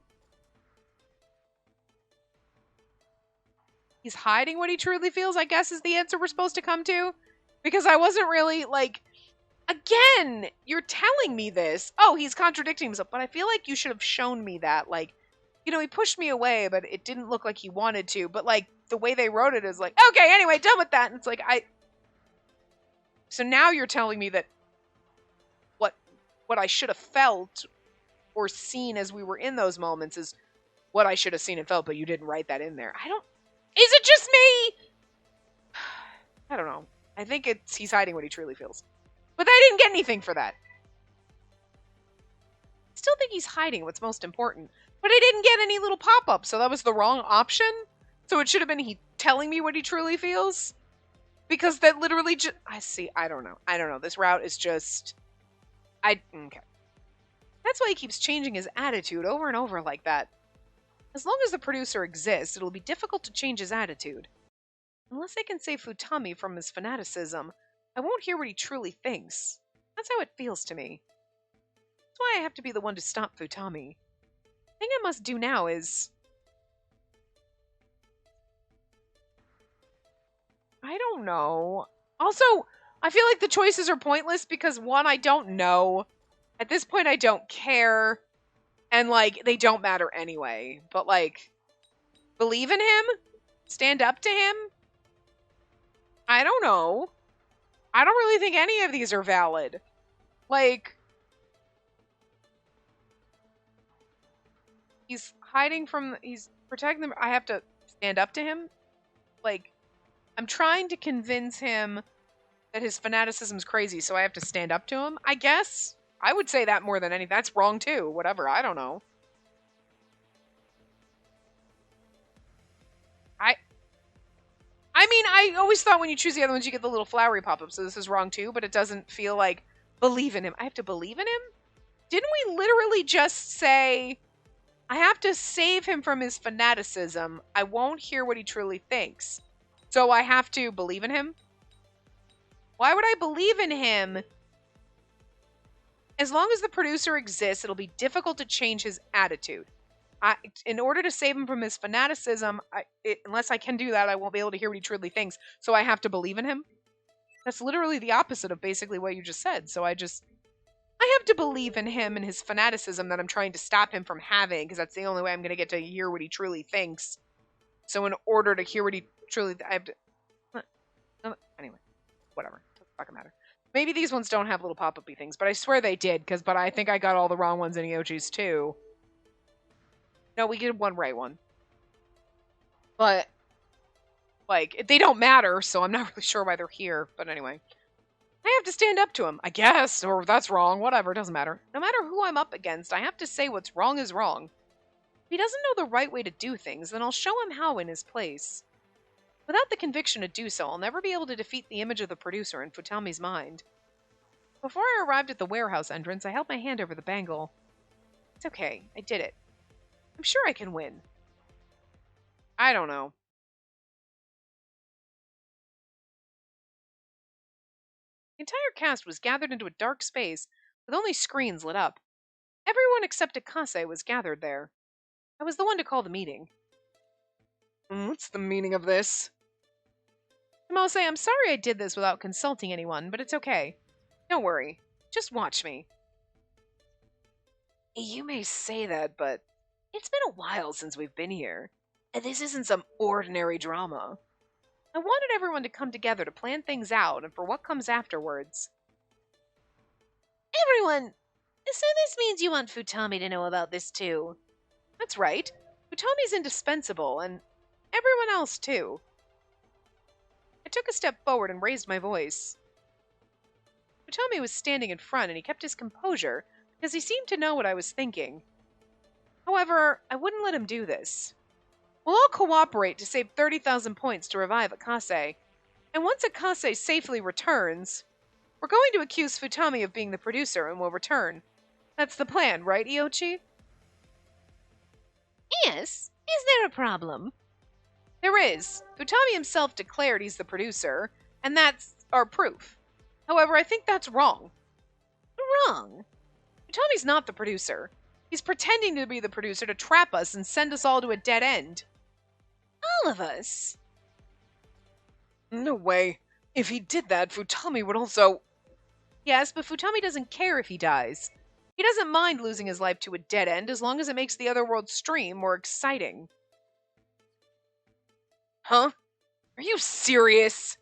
he's hiding what he truly feels, I guess, is the answer we're supposed to come to. Because I wasn't really, like, again, you're telling me this. Oh, he's contradicting himself. But I feel like you should have shown me that. Like, he pushed me away, but it didn't look like he wanted to. But, like, the way they wrote it is like, okay, anyway, done with that. And it's like, So now you're telling me that what I should have felt or seen as we were in those moments is what I should have seen and felt, but you didn't write that in there. Is it just me? I don't know. I think he's hiding what he truly feels. But I didn't get anything for that. I still think he's hiding what's most important. But I didn't get any little pop-up, so that was the wrong option. So it should have been he telling me what he truly feels. Because that literally just... I don't know. This route is just... Okay. That's why he keeps changing his attitude over and over like that. As long as the producer exists, it'll be difficult to change his attitude. Unless I can save Futami from his fanaticism, I won't hear what he truly thinks. That's how it feels to me. That's why I have to be the one to stop Futami. The thing I must do now is... I don't know. Also, I feel like the choices are pointless because, one, I don't know. At this point, I don't care. And, like, they don't matter anyway. But, like, believe in him? Stand up to him? I don't know. I don't really think any of these are valid. Like, he's protecting them. I have to stand up to him? Like, I'm trying to convince him that his fanaticism's crazy, so I have to stand up to him, I guess? I would say that more than anything. That's wrong, too. Whatever. I don't know. I mean, I always thought when you choose the other ones, you get the little flowery pop-up, so this is wrong, too, but it doesn't feel like believe in him. I have to believe in him? Didn't we literally just say, I have to save him from his fanaticism. I won't hear what he truly thinks. So I have to believe in him? Why would I believe in him As long as the producer exists, it'll be difficult to change his attitude. In order to save him from his fanaticism, unless I can do that, I won't be able to hear what he truly thinks. So I have to believe in him. That's literally the opposite of basically what you just said. So I have to believe in him and his fanaticism that I'm trying to stop him from having, because that's the only way I'm going to get to hear what he truly thinks. So in order to hear what he truly, I have to. Anyway, whatever. Doesn't fucking matter. Maybe these ones don't have little pop-up-y things, but I swear they did, but I think I got all the wrong ones in Iochi's too. No, we get one right one. But, like, they don't matter, so I'm not really sure why they're here. But anyway. I have to stand up to him, I guess, or that's wrong, whatever, doesn't matter. No matter who I'm up against, I have to say what's wrong is wrong. If he doesn't know the right way to do things, then I'll show him how in his place. Without the conviction to do so, I'll never be able to defeat the image of the producer in Futami's mind. Before I arrived at the warehouse entrance, I held my hand over the bangle. It's okay, I did it. I'm sure I can win. I don't know. The entire cast was gathered into a dark space, with only screens lit up. Everyone except Akase was gathered there. I was the one to call the meeting. What's the meaning of this? Tomose, I'm sorry I did this without consulting anyone, but it's okay. Don't worry. Just watch me. You may say that, but it's been a while since we've been here. And this isn't some ordinary drama. I wanted everyone to come together to plan things out and for what comes afterwards. Everyone! So this means you want Futami to know about this too. That's right. Futami's indispensable, and everyone else too. I took a step forward and raised my voice. Futami was standing in front, and he kept his composure because he seemed to know what I was thinking. However, I wouldn't let him do this. We'll all cooperate to save 30,000 points to revive Akase, and once Akase safely returns, we're going to accuse Futami of being the producer and we'll return. That's the plan, right, Iochi? Yes. Is there a problem? There is. Futami himself declared he's the producer, and that's our proof. However, I think that's wrong. Wrong? Futami's not the producer. He's pretending to be the producer to trap us and send us all to a dead end. All of us? No way. If he did that, Futami would also... Yes, but Futami doesn't care if he dies. He doesn't mind losing his life to a dead end as long as it makes the Otherworld stream more exciting. Huh? Are you serious?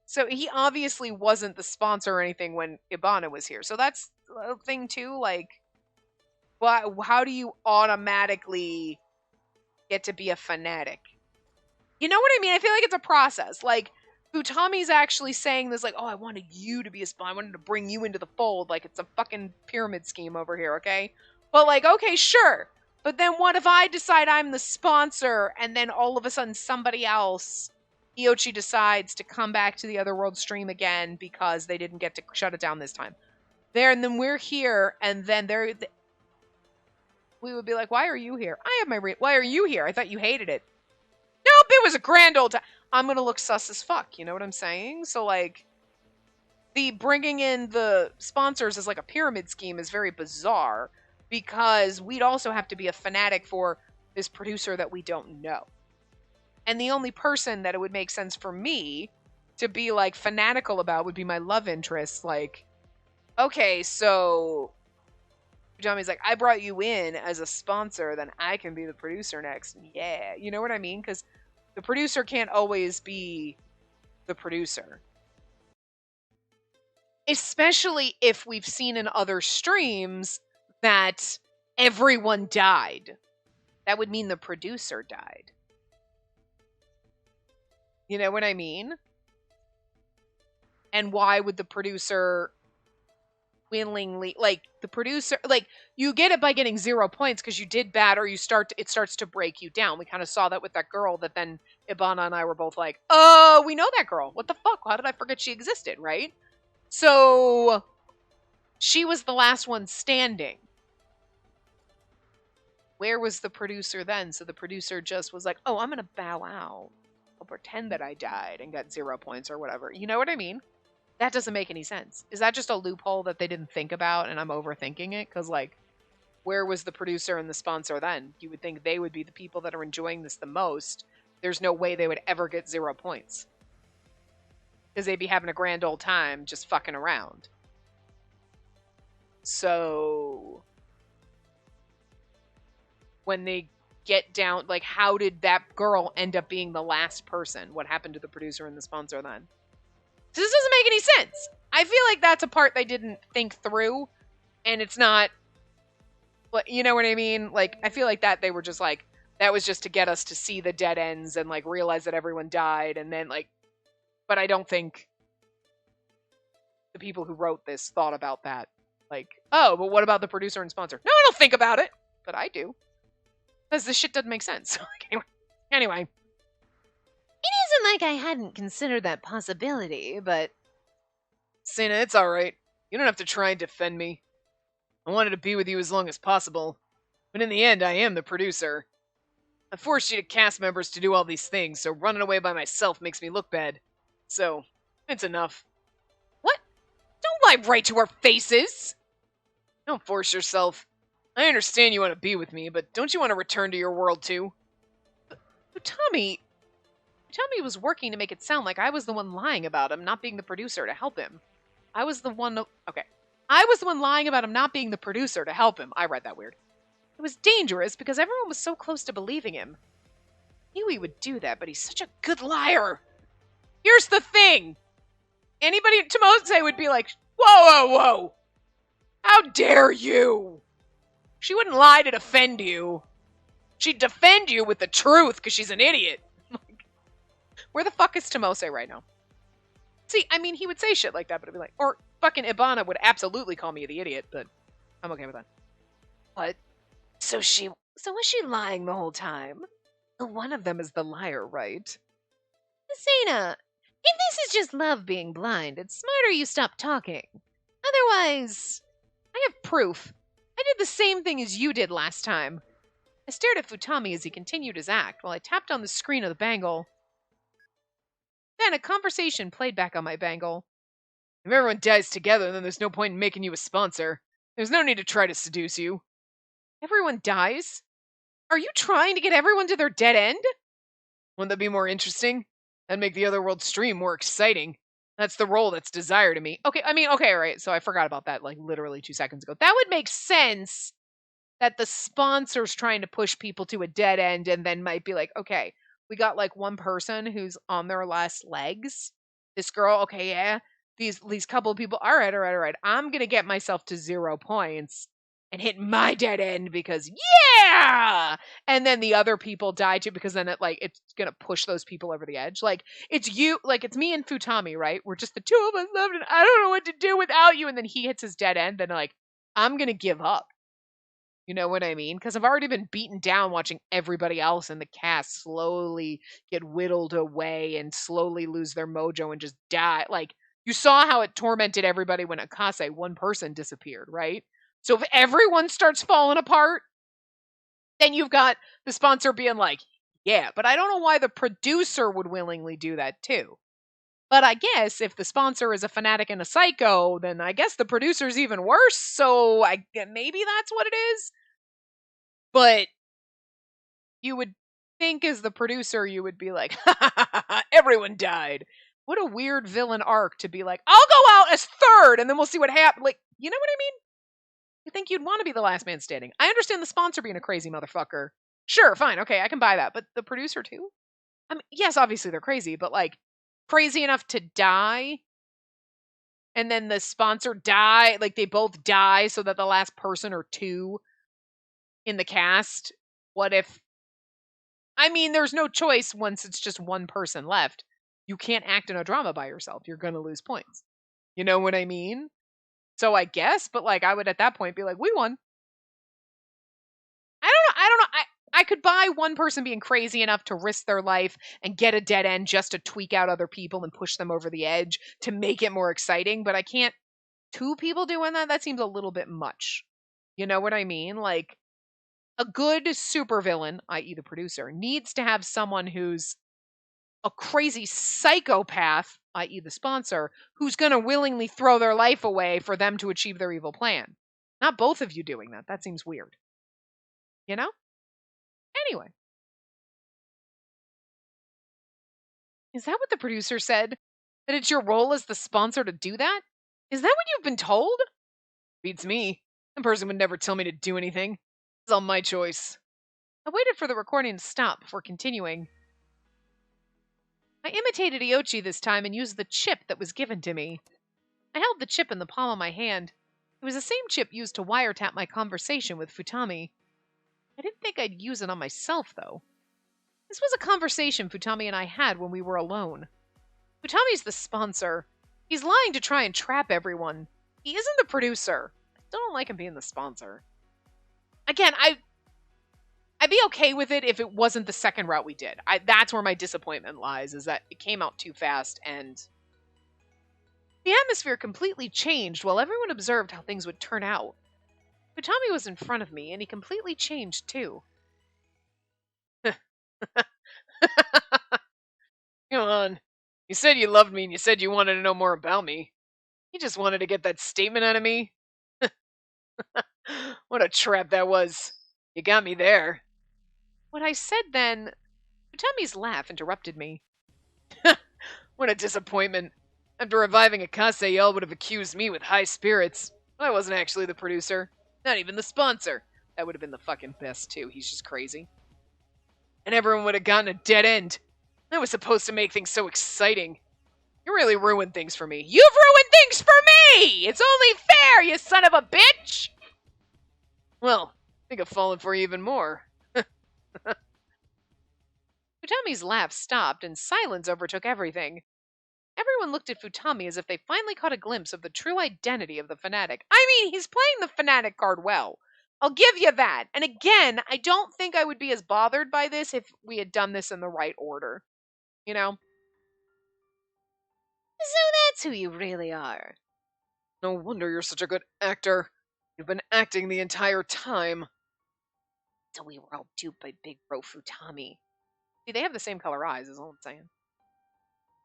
So he obviously wasn't the sponsor or anything when Ibana was here. So that's a thing too, like... how do you automatically get to be a fanatic? You know what I mean? I feel like it's a process. Like, Futami's actually saying this, like, oh, I wanted you to be a spy. I wanted to bring you into the fold. Like, it's a fucking pyramid scheme over here, okay? But, like, okay, sure. But then what if I decide I'm the sponsor, and then all of a sudden somebody else, Iochi, decides to come back to the Otherworld stream again because they didn't get to shut it down this time. And then we're here, and then we would be like, why are you here? Why are you here? I thought you hated it. Nope, it was a grand old time. I'm gonna look sus as fuck, you know what I'm saying? So, like, the bringing in the sponsors as, like, a pyramid scheme is very bizarre, because we'd also have to be a fanatic for this producer that we don't know. And the only person that it would make sense for me to be, like, fanatical about would be my love interest. Like, okay, so... Futami's like, I brought you in as a sponsor, then I can be the producer next. Yeah, you know what I mean? Because the producer can't always be the producer. Especially if we've seen in other streams that everyone died. That would mean the producer died. You know what I mean? And why would the producer... willingly, like, the producer, like, you get it by getting 0 points because you did bad, or it starts to break you down. We kind of saw that with that girl that then Ibana and I were both like, oh, we know that girl. What the fuck? How did I forget she existed, right? So, she was the last one standing. Where was the producer then? So the producer just was like, oh, I'm gonna bow out. I'll pretend that I died and got 0 points or whatever. You know what I mean? That doesn't make any sense. Is that just a loophole that they didn't think about and I'm overthinking it? Because, like, where was the producer and the sponsor then? You would think they would be the people that are enjoying this the most. There's no way they would ever get 0 points. Because they'd be having a grand old time just fucking around. So, when they get down, like, how did that girl end up being the last person? What happened to the producer and the sponsor then? This doesn't make any sense. I feel like that's a part they didn't think through, and it's not, you know what I mean? Like, I feel like that they were just like, that was just to get us to see the dead ends and, like, realize that everyone died, and then, like, but I don't think the people who wrote this thought about that. Like, oh, but what about the producer and sponsor? No, I don't think about it, but I do. Because this shit doesn't make sense. Anyway. It isn't like I hadn't considered that possibility, but... Sina, it's alright. You don't have to try and defend me. I wanted to be with you as long as possible. But in the end, I am the producer. I forced you to cast members to do all these things, so running away by myself makes me look bad. So, it's enough. What? Don't lie right to our faces! Don't force yourself. I understand you want to be with me, but don't you want to return to your world too? But Tommy was working to make it sound like I was the one lying about him not being the producer to help him. I was the one lying about him not being the producer to help him. I read that weird. It was dangerous because everyone was so close to believing him. I knew he would do that, but he's such a good liar. Here's the thing. Anybody at Tomose would be like, whoa, whoa, whoa. How dare you? She wouldn't lie to defend you. She'd defend you with the truth because she's an idiot. Where the fuck is Tomose right now? See, I mean, he would say shit like that, but it'd be like, or fucking Ibana would absolutely call me the idiot, but I'm okay with that. What? So was she lying the whole time? One of them is the liar, right? Asena, if this is just love being blind, it's smarter you stop talking. Otherwise, I have proof. I did the same thing as you did last time. I stared at Futami as he continued his act while I tapped on the screen of the bangle. Then a conversation played back on my bangle. If everyone dies together, then there's no point in making you a sponsor. There's no need to try to seduce you. Everyone dies? Are you trying to get everyone to their dead end? Wouldn't that be more interesting? That'd make the other world stream more exciting. That's the role that's desired to me. Okay, right. So I forgot about that, like, literally 2 seconds ago. That would make sense that the sponsor's trying to push people to a dead end and then might be like, okay, we got, like, one person who's on their last legs. This girl, okay, yeah. These couple of people, all right. I'm going to get myself to 0 points and hit my dead end because, yeah! And then the other people die too because then it's going to push those people over the edge. Like, it's me and Futami, right? We're just the two of us left and I don't know what to do without you. And then he hits his dead end. Then, like, I'm going to give up. You know what I mean? Because I've already been beaten down watching everybody else in the cast slowly get whittled away and slowly lose their mojo and just die. Like, you saw how it tormented everybody when Akase, one person, disappeared, right? So if everyone starts falling apart, then you've got the sponsor being like, yeah, but I don't know why the producer would willingly do that too. But I guess if the sponsor is a fanatic and a psycho, then I guess the producer's even worse. So maybe that's what it is. But you would think as the producer, you would be like, everyone died. What a weird villain arc to be like, I'll go out as third and then we'll see what happens. Like, you know what I mean? You think you'd want to be the last man standing. I understand the sponsor being a crazy motherfucker. Sure, fine, okay, I can buy that. But the producer too? I mean, yes, obviously they're crazy, but like crazy enough to die and then the sponsor die, like they both die so that the last person or two in the cast, what if... I mean, there's no choice once it's just one person left. You can't act in a drama by yourself. You're going to lose points. You know what I mean? So I guess, but like I would at that point be like, we won. I don't know. I could buy one person being crazy enough to risk their life and get a dead end just to tweak out other people and push them over the edge to make it more exciting, but I can't... 2 people doing that? That seems a little bit much. You know what I mean? Like, a good supervillain, i.e. the producer, needs to have someone who's a crazy psychopath, i.e., the sponsor, who's going to willingly throw their life away for them to achieve their evil plan. Not both of you doing that. That seems weird. You know? Anyway, is that what the producer said? That it's your role as the sponsor to do that? Is that what you've been told? Beats me. The person would never tell me to do anything. It's all my choice. I waited for the recording to stop before continuing. I imitated Iochi this time and used the chip that was given to me. I held the chip in the palm of my hand. It was the same chip used to wiretap my conversation with Futami. I didn't think I'd use it on myself, though. This was a conversation Futami and I had when we were alone. Futami's the sponsor. He's lying to try and trap everyone. He isn't the producer. I still don't like him being the sponsor. Again, I'd be okay with it if it wasn't the second route we did. That's where my disappointment lies, is that it came out too fast, and the atmosphere completely changed while everyone observed how things would turn out. Futami was in front of me, and he completely changed, too. Come on. You said you loved me, and you said you wanted to know more about me. You just wanted to get that statement out of me? What a trap that was. You got me there. What I said then... Futami's laugh interrupted me. What a disappointment. After reviving Akase, y'all would have accused me with high spirits. I wasn't actually the producer. Not even the sponsor. That would have been the fucking best, too. He's just crazy. And everyone would have gotten a dead end. That was supposed to make things so exciting. You really ruined things for me. You've ruined things for me! It's only fair, you son of a bitch! Well, I think I've fallen for you even more. Futami's laugh stopped, and silence overtook everything. Everyone looked at Futami as if they finally caught a glimpse of the true identity of the fanatic. I mean, he's playing the fanatic card well. I'll give you that. And again, I don't think I would be as bothered by this if we had done this in the right order. You know? So that's who you really are. No wonder you're such a good actor. You've been acting the entire time. So we were all duped by Big Bro Futami. See, they have the same color eyes, is all I'm saying.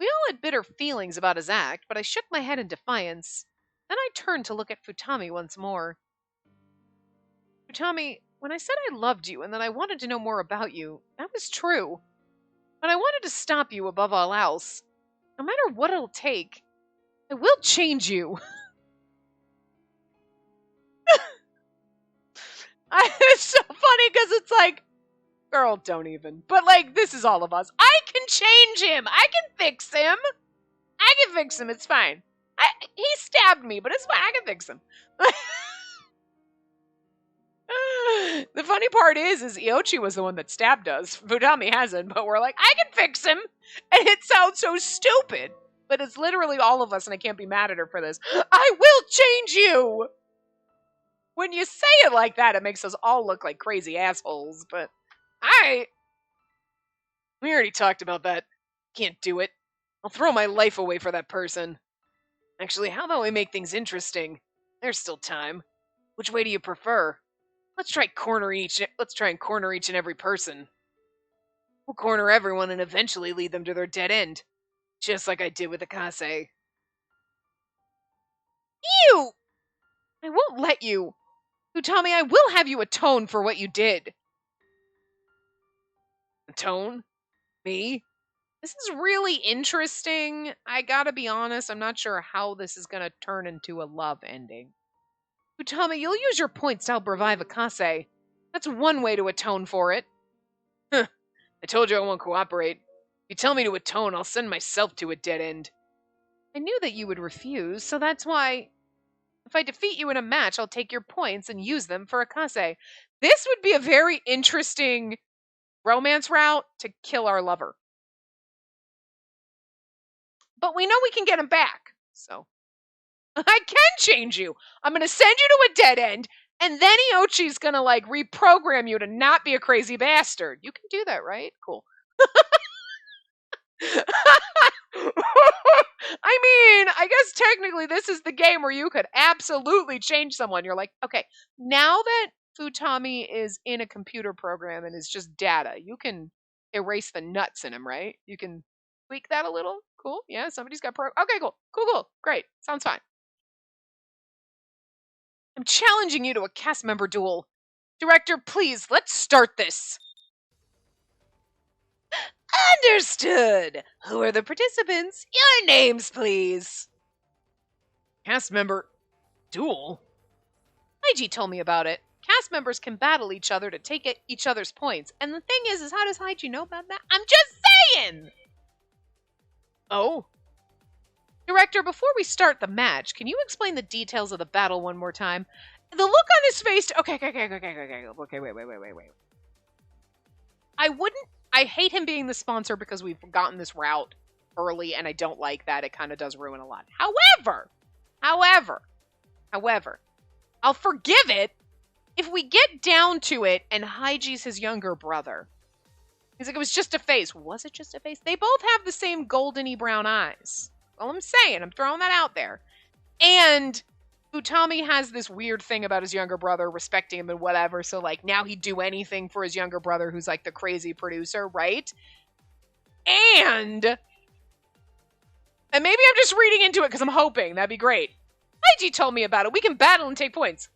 We all had bitter feelings about his act, but I shook my head in defiance. Then I turned to look at Futami once more. Futami, when I said I loved you and that I wanted to know more about you, that was true. But I wanted to stop you above all else. No matter what it'll take, I will change you. It's so funny because it's like, girl, don't even. But like, this is all of us. I can change him. I can fix him. I can fix him. It's fine. He stabbed me, but it's fine. I can fix him. The funny part is Iochi was the one that stabbed us. Futami hasn't, but we're like, I can fix him. And it sounds so stupid. But it's literally all of us, and I can't be mad at her for this. I will change you! When you say it like that, it makes us all look like crazy assholes, but we already talked about that. Can't do it. I'll throw my life away for that person. Actually, how about we make things interesting? There's still time. Which way do you prefer? Let's try and corner each and every person. We'll corner everyone and eventually lead them to their dead end. Just like I did with Akase. You! I won't let you. Futami, I will have you atone for what you did. Atone? Me? This is really interesting. I gotta be honest, I'm not sure how this is gonna turn into a love ending. Futami, you'll use your points to help revive Akase. That's one way to atone for it. Huh. I told you I won't cooperate. If you tell me to atone, I'll send myself to a dead end. I knew that you would refuse, so that's why... If I defeat you in a match, I'll take your points and use them for Akase. This would be a very interesting romance route to kill our lover. But we know we can get him back, so... I can change you! I'm gonna send you to a dead end, and then Iochi's gonna, like, reprogram you to not be a crazy bastard. You can do that, right? Cool. I mean, I guess technically this is the game where you could absolutely change someone. You're like, okay, now that Futami is in a computer program and is just data, you can erase the nuts in him, right? You can Tweak that a little. Cool. Yeah, somebody's got Okay, cool. Cool. Great. Sounds fine. I'm challenging you to a cast member duel. Director, please, let's start this. Understood. Who are the participants? Your names, please. Cast member duel? Haiji told me about it. Cast members can battle each other to take each other's points. And the thing is how does Haiji know about that? I'm just saying! Oh? Director, before we start the match, can you explain the details of the battle one more time? The look on his face... Okay, wait. I hate him being the sponsor because we've gotten this route early, and I don't like that. It kind of does ruin a lot. However, I'll forgive it if we get down to it and Haiji's his younger brother. He's like, it was just a face. Was it just a face? They both have the same goldeny brown eyes. Well, I'm saying, I'm throwing that out there. And Futami has this weird thing about his younger brother, respecting him and whatever, so, like, now he'd do anything for his younger brother who's, like, the crazy producer, right? And maybe I'm just reading into it because I'm hoping. That'd be great. Haiji told me about it. We can battle and take points.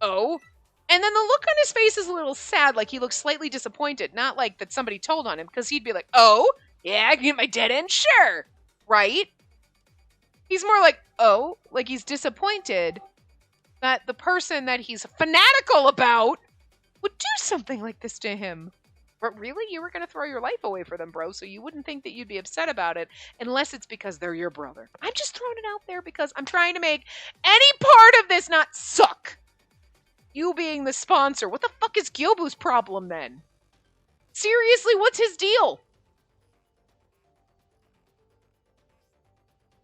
Oh? And then the look on his face is a little sad, like he looks slightly disappointed. Not like that somebody told on him, because he'd be like, oh? Yeah, I can get my dead end? Sure. Right? He's more like, oh, like he's disappointed that the person that he's fanatical about would do something like this to him. But really? You were going to throw your life away for them, bro, so you wouldn't think that you'd be upset about it unless it's because they're your brother. I'm just throwing it out there because I'm trying to make any part of this not suck. You being the sponsor. What the fuck is Gyobu's problem then? Seriously, what's his deal?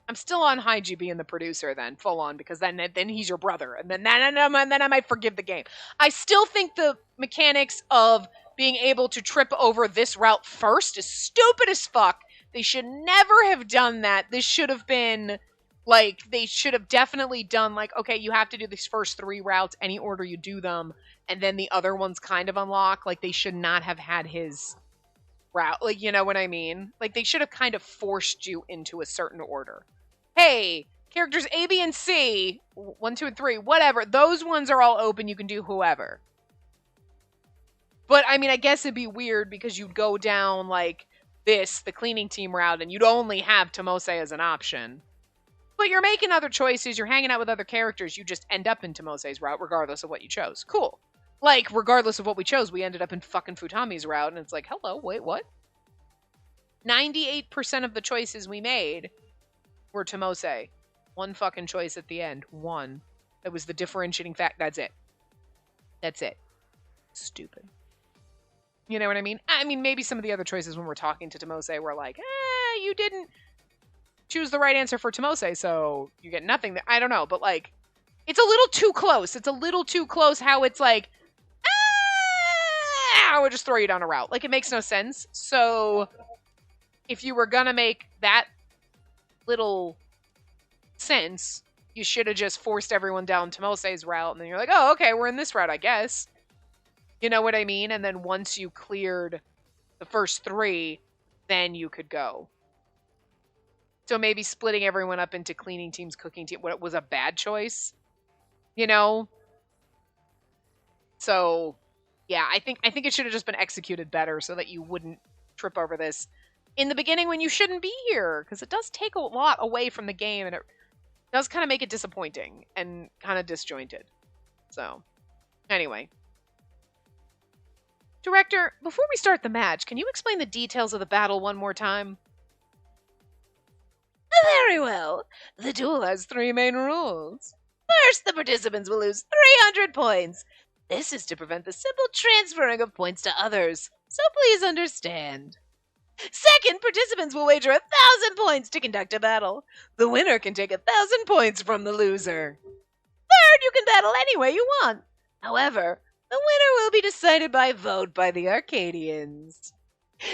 I'm still on Haiji being the producer then, full on, because then he's your brother, and then I might forgive the game. I still think the mechanics of being able to trip over this route first is stupid as fuck. They should never have done that. This should have been, like, they should have definitely done, like, okay, you have to do these first 3 routes, any order you do them, and then the other ones kind of unlock. Like, they should not have had his route. Like, you know what I mean? Like, they should have kind of forced you into a certain order. Hey, characters A, B, and C, 1, 2, and 3, whatever, those ones are all open. You can do whoever. But, I mean, I guess it'd be weird because you'd go down, like, this, the cleaning team route, and you'd only have Tomose as an option. But you're making other choices, you're hanging out with other characters, you just end up in Tomose's route regardless of what you chose. Cool. Like, regardless of what we chose, we ended up in fucking Futami's route, and it's like, hello, wait, what? 98% of the choices we made were Tomose. 1 fucking choice at the end. 1. That was the differentiating fact. That's it. That's it. Stupid. You know what I mean? I mean, maybe some of the other choices when we're talking to Tomose were like, you didn't choose the right answer for Tomose, so you get nothing. I don't know, but, like, it's a little too close. It's a little too close how it's like, I would just throw you down a route. Like, it makes no sense. So, if you were gonna make that little sense, you should have just forced everyone down Tomose's route, and then you're like, oh, okay, we're in this route, I guess. You know what I mean? And then once you cleared the first 3, then you could go. So maybe splitting everyone up into cleaning teams, cooking team, what was a bad choice? You know? So, yeah, I think it should have just been executed better so that you wouldn't trip over this in the beginning when you shouldn't be here, because it does take a lot away from the game, and it does kind of make it disappointing and kind of disjointed. So, anyway. Director, before we start the match, can you explain the details of the battle one more time? Very well. The duel has 3 main rules. First, the participants will lose 300 points. This is to prevent the simple transferring of points to others, so please understand. Second, participants will wager 1,000 points to conduct a battle. The winner can take 1,000 points from the loser. Third, you can battle any way you want. However, the winner will be decided by vote by the Arcadians.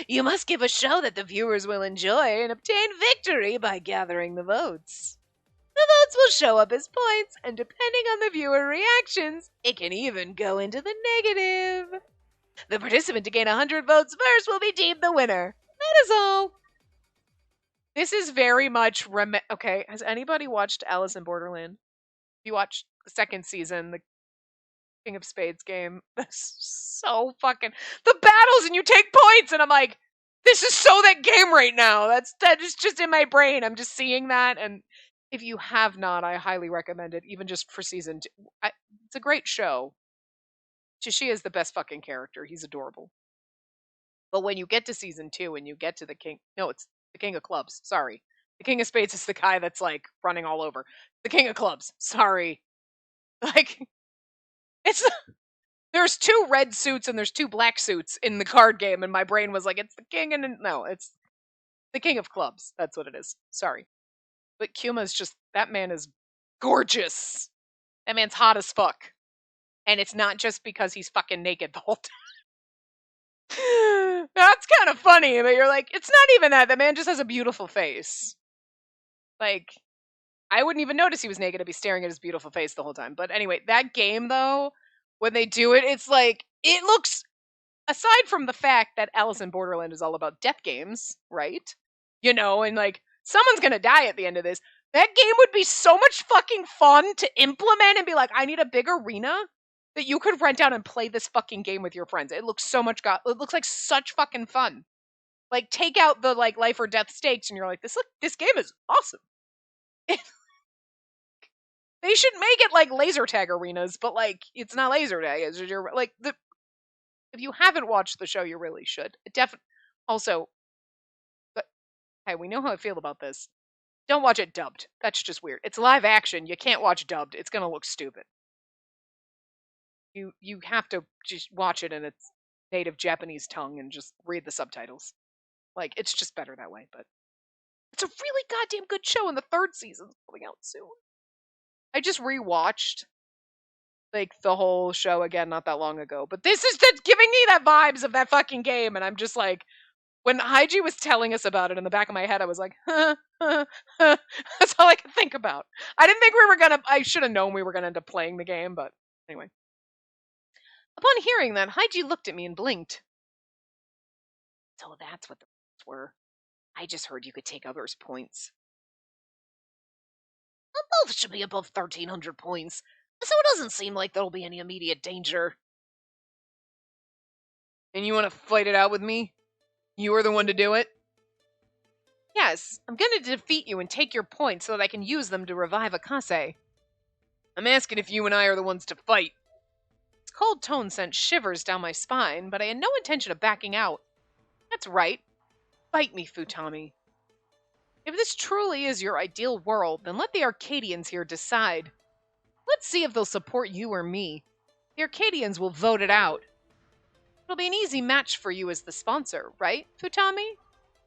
You must give a show that the viewers will enjoy and obtain victory by gathering the votes. The votes will show up as points, and depending on the viewer reactions, it can even go into the negative. The participant to gain 100 votes first will be deemed the winner. That is all. This is very much okay. Has anybody watched Alice in Borderland? You watched the second season, the King of Spades game. That's so fucking the battles, and you take points, and I'm like, this is so that game right now. That is just in my brain. I'm just seeing that, and if you have not, I highly recommend it, even just for season 2. It's a great show. Chishi is the best fucking character. He's adorable. But when you get to season 2 and you get to the king, no, it's the King of Clubs. Sorry, the King of Spades is the guy that's like running all over. The King of Clubs. Sorry, like it's there's 2 red suits and there's 2 black suits in the card game, and my brain was like, it's the king, and no, it's the King of Clubs. That's what it is. Sorry, but Kuma's just that man is gorgeous. That man's hot as fuck, and it's not just because he's fucking naked the whole time. That's kind of funny, but you're like, it's not even that. The man just has a beautiful face. Like, I wouldn't even notice he was naked. I'd be staring at his beautiful face the whole time. But anyway, that game, though, when they do it, it's like, it looks, aside from the fact that Alice in Borderland is all about death games, right? You know, and like, someone's gonna die at the end of this. That game would be so much fucking fun to implement and be like, I need a big arena that you could rent out and play this fucking game with your friends. It looks so much it looks like such fucking fun. Like, take out the like life or death stakes and you're like, this game is awesome. They should make it like laser tag arenas, but like it's not laser tag. It's just like if you haven't watched the show, you really should. Definitely. Also, but hey, we know how I feel about this. Don't watch it dubbed. That's just weird. It's live action. You can't watch dubbed. It's gonna look stupid. You have to just watch it in its native Japanese tongue and just read the subtitles. Like, it's just better that way, but it's a really goddamn good show, and the 3rd season's coming out soon. I just rewatched like the whole show again not that long ago, but this is just giving me that vibes of that fucking game, and I'm just like, when Haiji was telling us about it, in the back of my head I was like, huh, huh, huh. That's all I could think about. I didn't think I should have known we were gonna end up playing the game, but anyway. Upon hearing that, Haiji looked at me and blinked. So that's what the were. I just heard you could take others' points. Well, both should be above 1,300 points, so it doesn't seem like there'll be any immediate danger. And you want to fight it out with me? You are the one to do it? Yes, I'm going to defeat you and take your points so that I can use them to revive Akase. I'm asking if you and I are the ones to fight. His cold tone sent shivers down my spine, but I had no intention of backing out. That's right. Fight me, Futami. If this truly is your ideal world, then let the Arcadians here decide. Let's see if they'll support you or me. The Arcadians will vote it out. It'll be an easy match for you as the sponsor, right, Futami?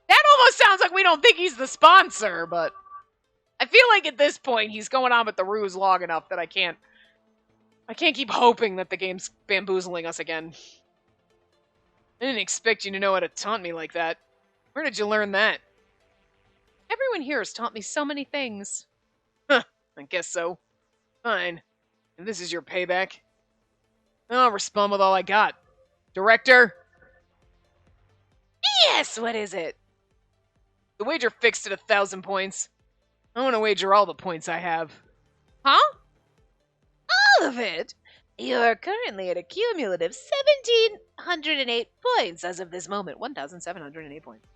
That almost sounds like we don't think he's the sponsor, but I feel like at this point he's going on with the ruse long enough that I can't keep hoping that the game's bamboozling us again. I didn't expect you to know how to taunt me like that. Where did you learn that? Everyone here has taught me so many things. Huh, I guess so. Fine. And this is your payback? I'll respond with all I got. Director? Yes, what is it? The wager fixed at 1,000 points. I want to wager all the points I have. Huh? All of it? You are currently at a cumulative 1,708 points as of this moment. 1,708 points.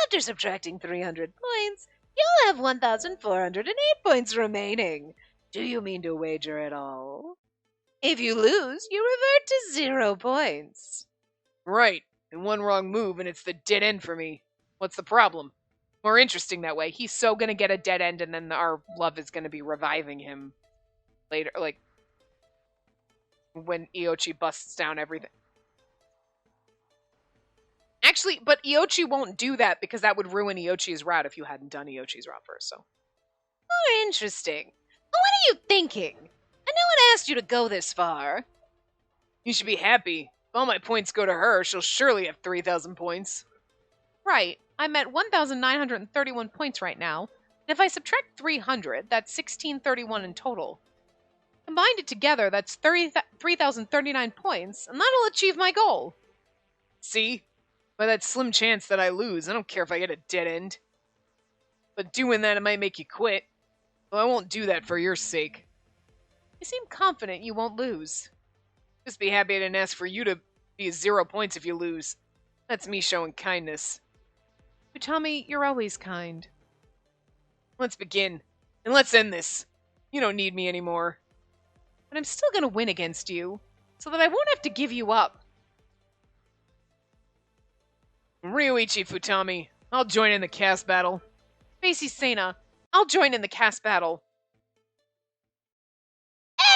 After subtracting 300 points, you'll have 1,408 points remaining. Do you mean to wager at all? If you lose, you revert to 0 points. Right. And one wrong move and it's the dead end for me. What's the problem? More interesting that way. He's so gonna get a dead end and then our love is gonna be reviving him later, like when Iochi busts down everything. Actually, but Iochi won't do that because that would ruin Iochi's route if you hadn't done Iochi's route first, so. More interesting. But what are you thinking? And no one asked you to go this far. You should be happy. If all my points go to her, she'll surely have 3,000 points. Right. I'm at 1,931 points right now. And if I subtract 300, that's 1,631 in total. Combined it together, that's 3,039 points, and that'll achieve my goal. See? By that slim chance that I lose, I don't care if I get a dead end. But doing that, it might make you quit. Well, I won't do that for your sake. You seem confident you won't lose. Just be happy I didn't ask for you to be 0 points if you lose. That's me showing kindness. But Tommy, you're always kind. Let's begin. And let's end this. You don't need me anymore. But I'm still gonna win against you, so that I won't have to give you up. Ryuichi Futami, I'll join in the cast battle. Spacey Sena, I'll join in the cast battle.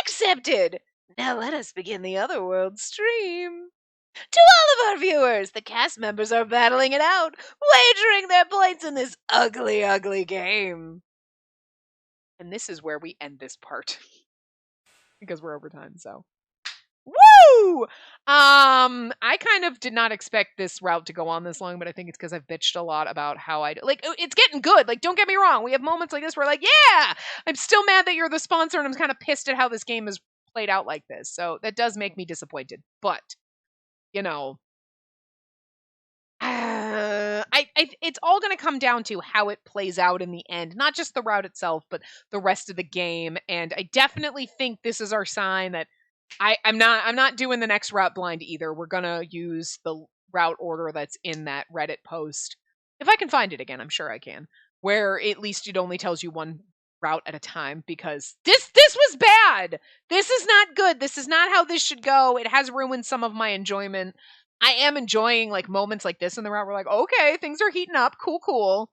Accepted! Now let us begin the Otherworld stream. To all of our viewers, the cast members are battling it out, wagering their points in this ugly, ugly game. And this is where we end this part. Because we're over time, so. Woo! I kind of did not expect this route to go on this long, but I think it's because I've bitched a lot about how it's getting good. Like, don't get me wrong. We have moments like this where, like, yeah, I'm still mad that you're the sponsor, and I'm kind of pissed at how this game is played out like this. So that does make me disappointed. But, you know, it's all going to come down to how it plays out in the end, not just the route itself, but the rest of the game. And I definitely think this is our sign that I'm not doing the next route blind either. We're gonna use the route order that's in that Reddit post. If I can find it again, I'm sure I can. Where at least it only tells you one route at a time, because this was bad. This is not good. This is not how this should go. It has ruined some of my enjoyment. I am enjoying like moments like this in the route. We're like, okay, things are heating up. Cool.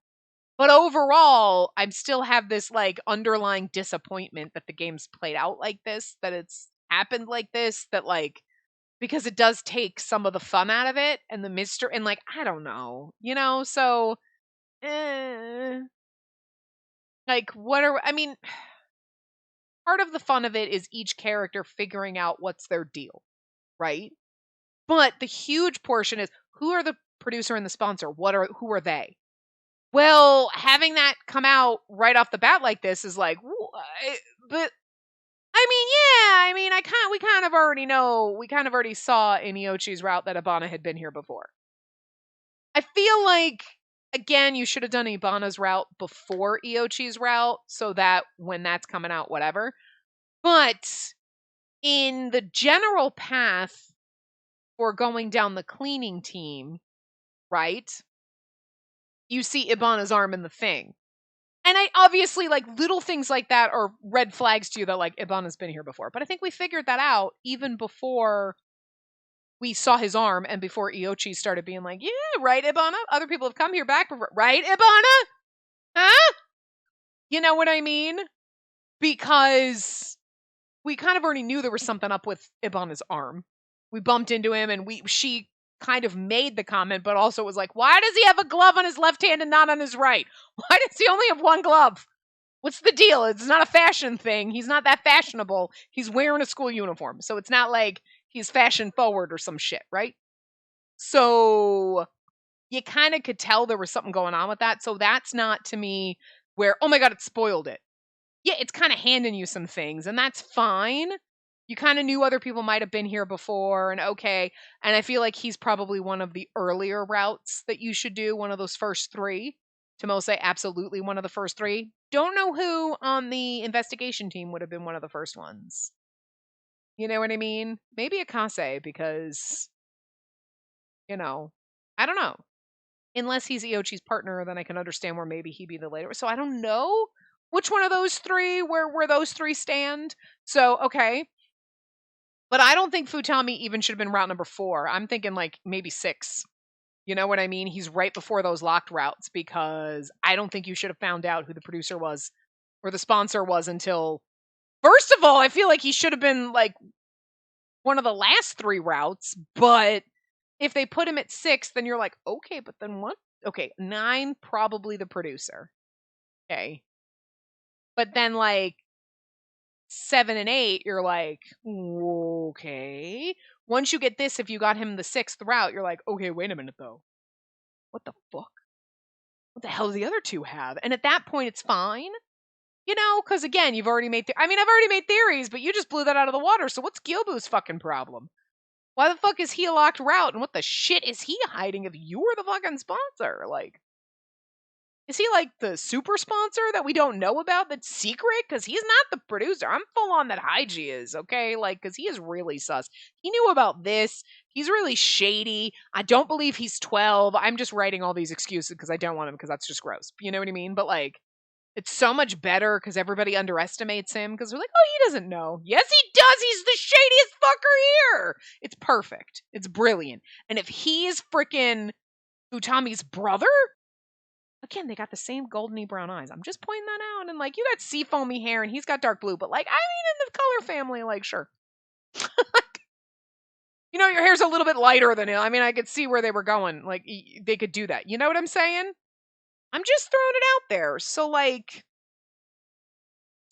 But overall, I still have this like underlying disappointment that the game's played out like this, that it's happened like this, that like, because it does take some of the fun out of it and the mystery, and like, I don't know, so like, part of the fun of it is each character figuring out what's their deal, right? But the huge portion is, who are the producer and the sponsor? Who are they? Well, having that come out right off the bat like this is like, but we kind of already know, we kind of already saw in Iochi's route that Ibana had been here before. I feel like, again, you should have done Ibana's route before Iochi's route, so that when that's coming out, whatever. But in the general path for going down the cleaning team, right? You see Ibana's arm in the thing. And I obviously, like, little things like that are red flags to you that, like, Ibana's been here before. But I think we figured that out even before we saw his arm and before Iochi started being like, yeah, right, Ibana? Other people have come here back before. Right, Ibana? Huh? You know what I mean? Because we kind of already knew there was something up with Ibana's arm. We bumped into him and she kind of made the comment, but also was like, why does he have a glove on his left hand and not on his right? Why does he only have one glove? What's the deal? It's not a fashion thing. He's not that fashionable. He's wearing a school uniform. So it's not like he's fashion forward or some shit, right? So you kind of could tell there was something going on with that. So that's not, to me, where, oh my God, it spoiled it. Yeah, it's kind of handing you some things, and that's fine. You kind of knew other people might have been here before, and okay. And I feel like he's probably one of the earlier routes that you should do, one of those first three. Tomose, absolutely one of the first three. Don't know who on the investigation team would have been one of the first ones. You know what I mean? Maybe Akase, because, I don't know. Unless he's Iochi's partner, then I can understand where maybe he'd be the later. So I don't know which one of those three, where those three stand. So, okay. But I don't think Futami even should have been route number 4. I'm thinking like maybe 6. You know what I mean? He's right before those locked routes, because I don't think you should have found out who the producer was or the sponsor was until, first of all, I feel like he should have been like one of the last 3 routes. But if they put him at 6, then you're like, okay, but then what? Okay, 9, probably the producer. Okay. But then like 7 and 8, you're like, okay. Once you get this, if you got him the 6th route, you're like, okay, wait a minute though. What the fuck? What the hell do the other 2 have? And at that point, it's fine. Because again, you've already made, I've already made theories, but you just blew that out of the water. So what's Gyobu's fucking problem? Why the fuck is he a locked route? And what the shit is he hiding if you were the fucking sponsor? Like, Is he like the super sponsor that we don't know about that's secret? Because he's not the producer. I'm full on that Haiji is, okay? Like, because he is really sus. He knew about this. He's really shady. I don't believe he's 12. I'm just writing all these excuses because I don't want him because that's just gross. You know what I mean? But like, it's so much better because everybody underestimates him because we're like, oh, he doesn't know. Yes, he does. He's the shadiest fucker here. It's perfect. It's brilliant. And if he's freaking Utami's brother, again, they got the same goldeny brown eyes. I'm just pointing that out. And like, you got seafoamy hair and he's got dark blue, but like, I mean, in the color family, like, sure. You know, your hair's a little bit lighter than him. I mean, I could see where they were going. Like, they could do that. You know what I'm saying? I'm just throwing it out there. So, like,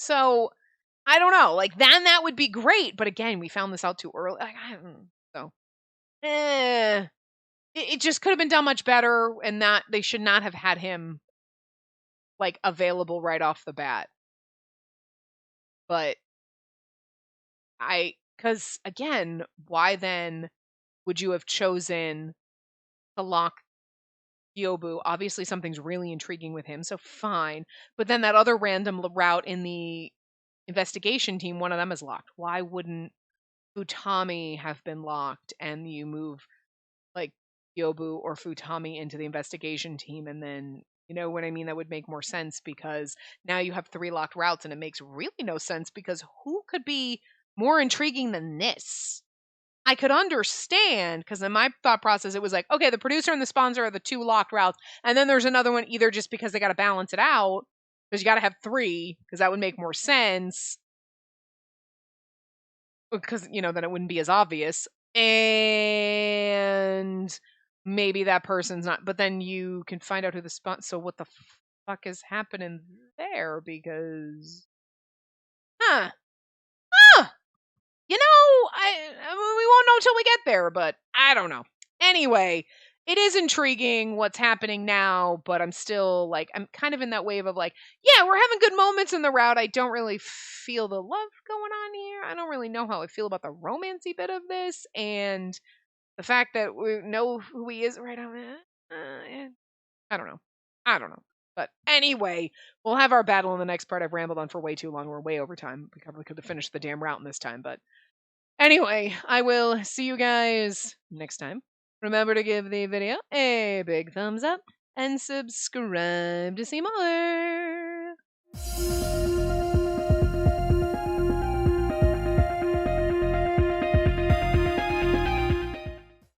I don't know. Like, then that would be great. But again, we found this out too early. Like, so, it just could have been done much better, and that they should not have had him like available right off the bat. But because again, why then would you have chosen to lock Yobu? Obviously, something's really intriguing with him, so fine. But then that other random route in the investigation team, one of them is locked. Why wouldn't Futami have been locked and you move like Yobu or Futami into the investigation team and then, you know what I mean? That would make more sense because now you have 3 locked routes and it makes really no sense because who could be more intriguing than this? I could understand because in my thought process, it was like, okay, the producer and the sponsor are the 2 locked routes. And then there's another one either just because they got to balance it out because you got to have 3 because that would make more sense because, you know, then it wouldn't be as obvious. And maybe that person's not, but then you can find out who the sponsor. So what the fuck is happening there? Because, huh? You know, we won't know until we get there, but I don't know. Anyway, it is intriguing what's happening now, but I'm still like, I'm kind of in that wave of like, yeah, we're having good moments in the route. I don't really feel the love going on here. I don't really know how I feel about the romancy bit of this, and the fact that we know who he is right now. I don't know. I don't know. But anyway, we'll have our battle in the next part. I've rambled on for way too long. We're way over time. We probably could have finished the damn route in this time, but anyway, I will see you guys next time. Remember to give the video a big thumbs up and subscribe to see more.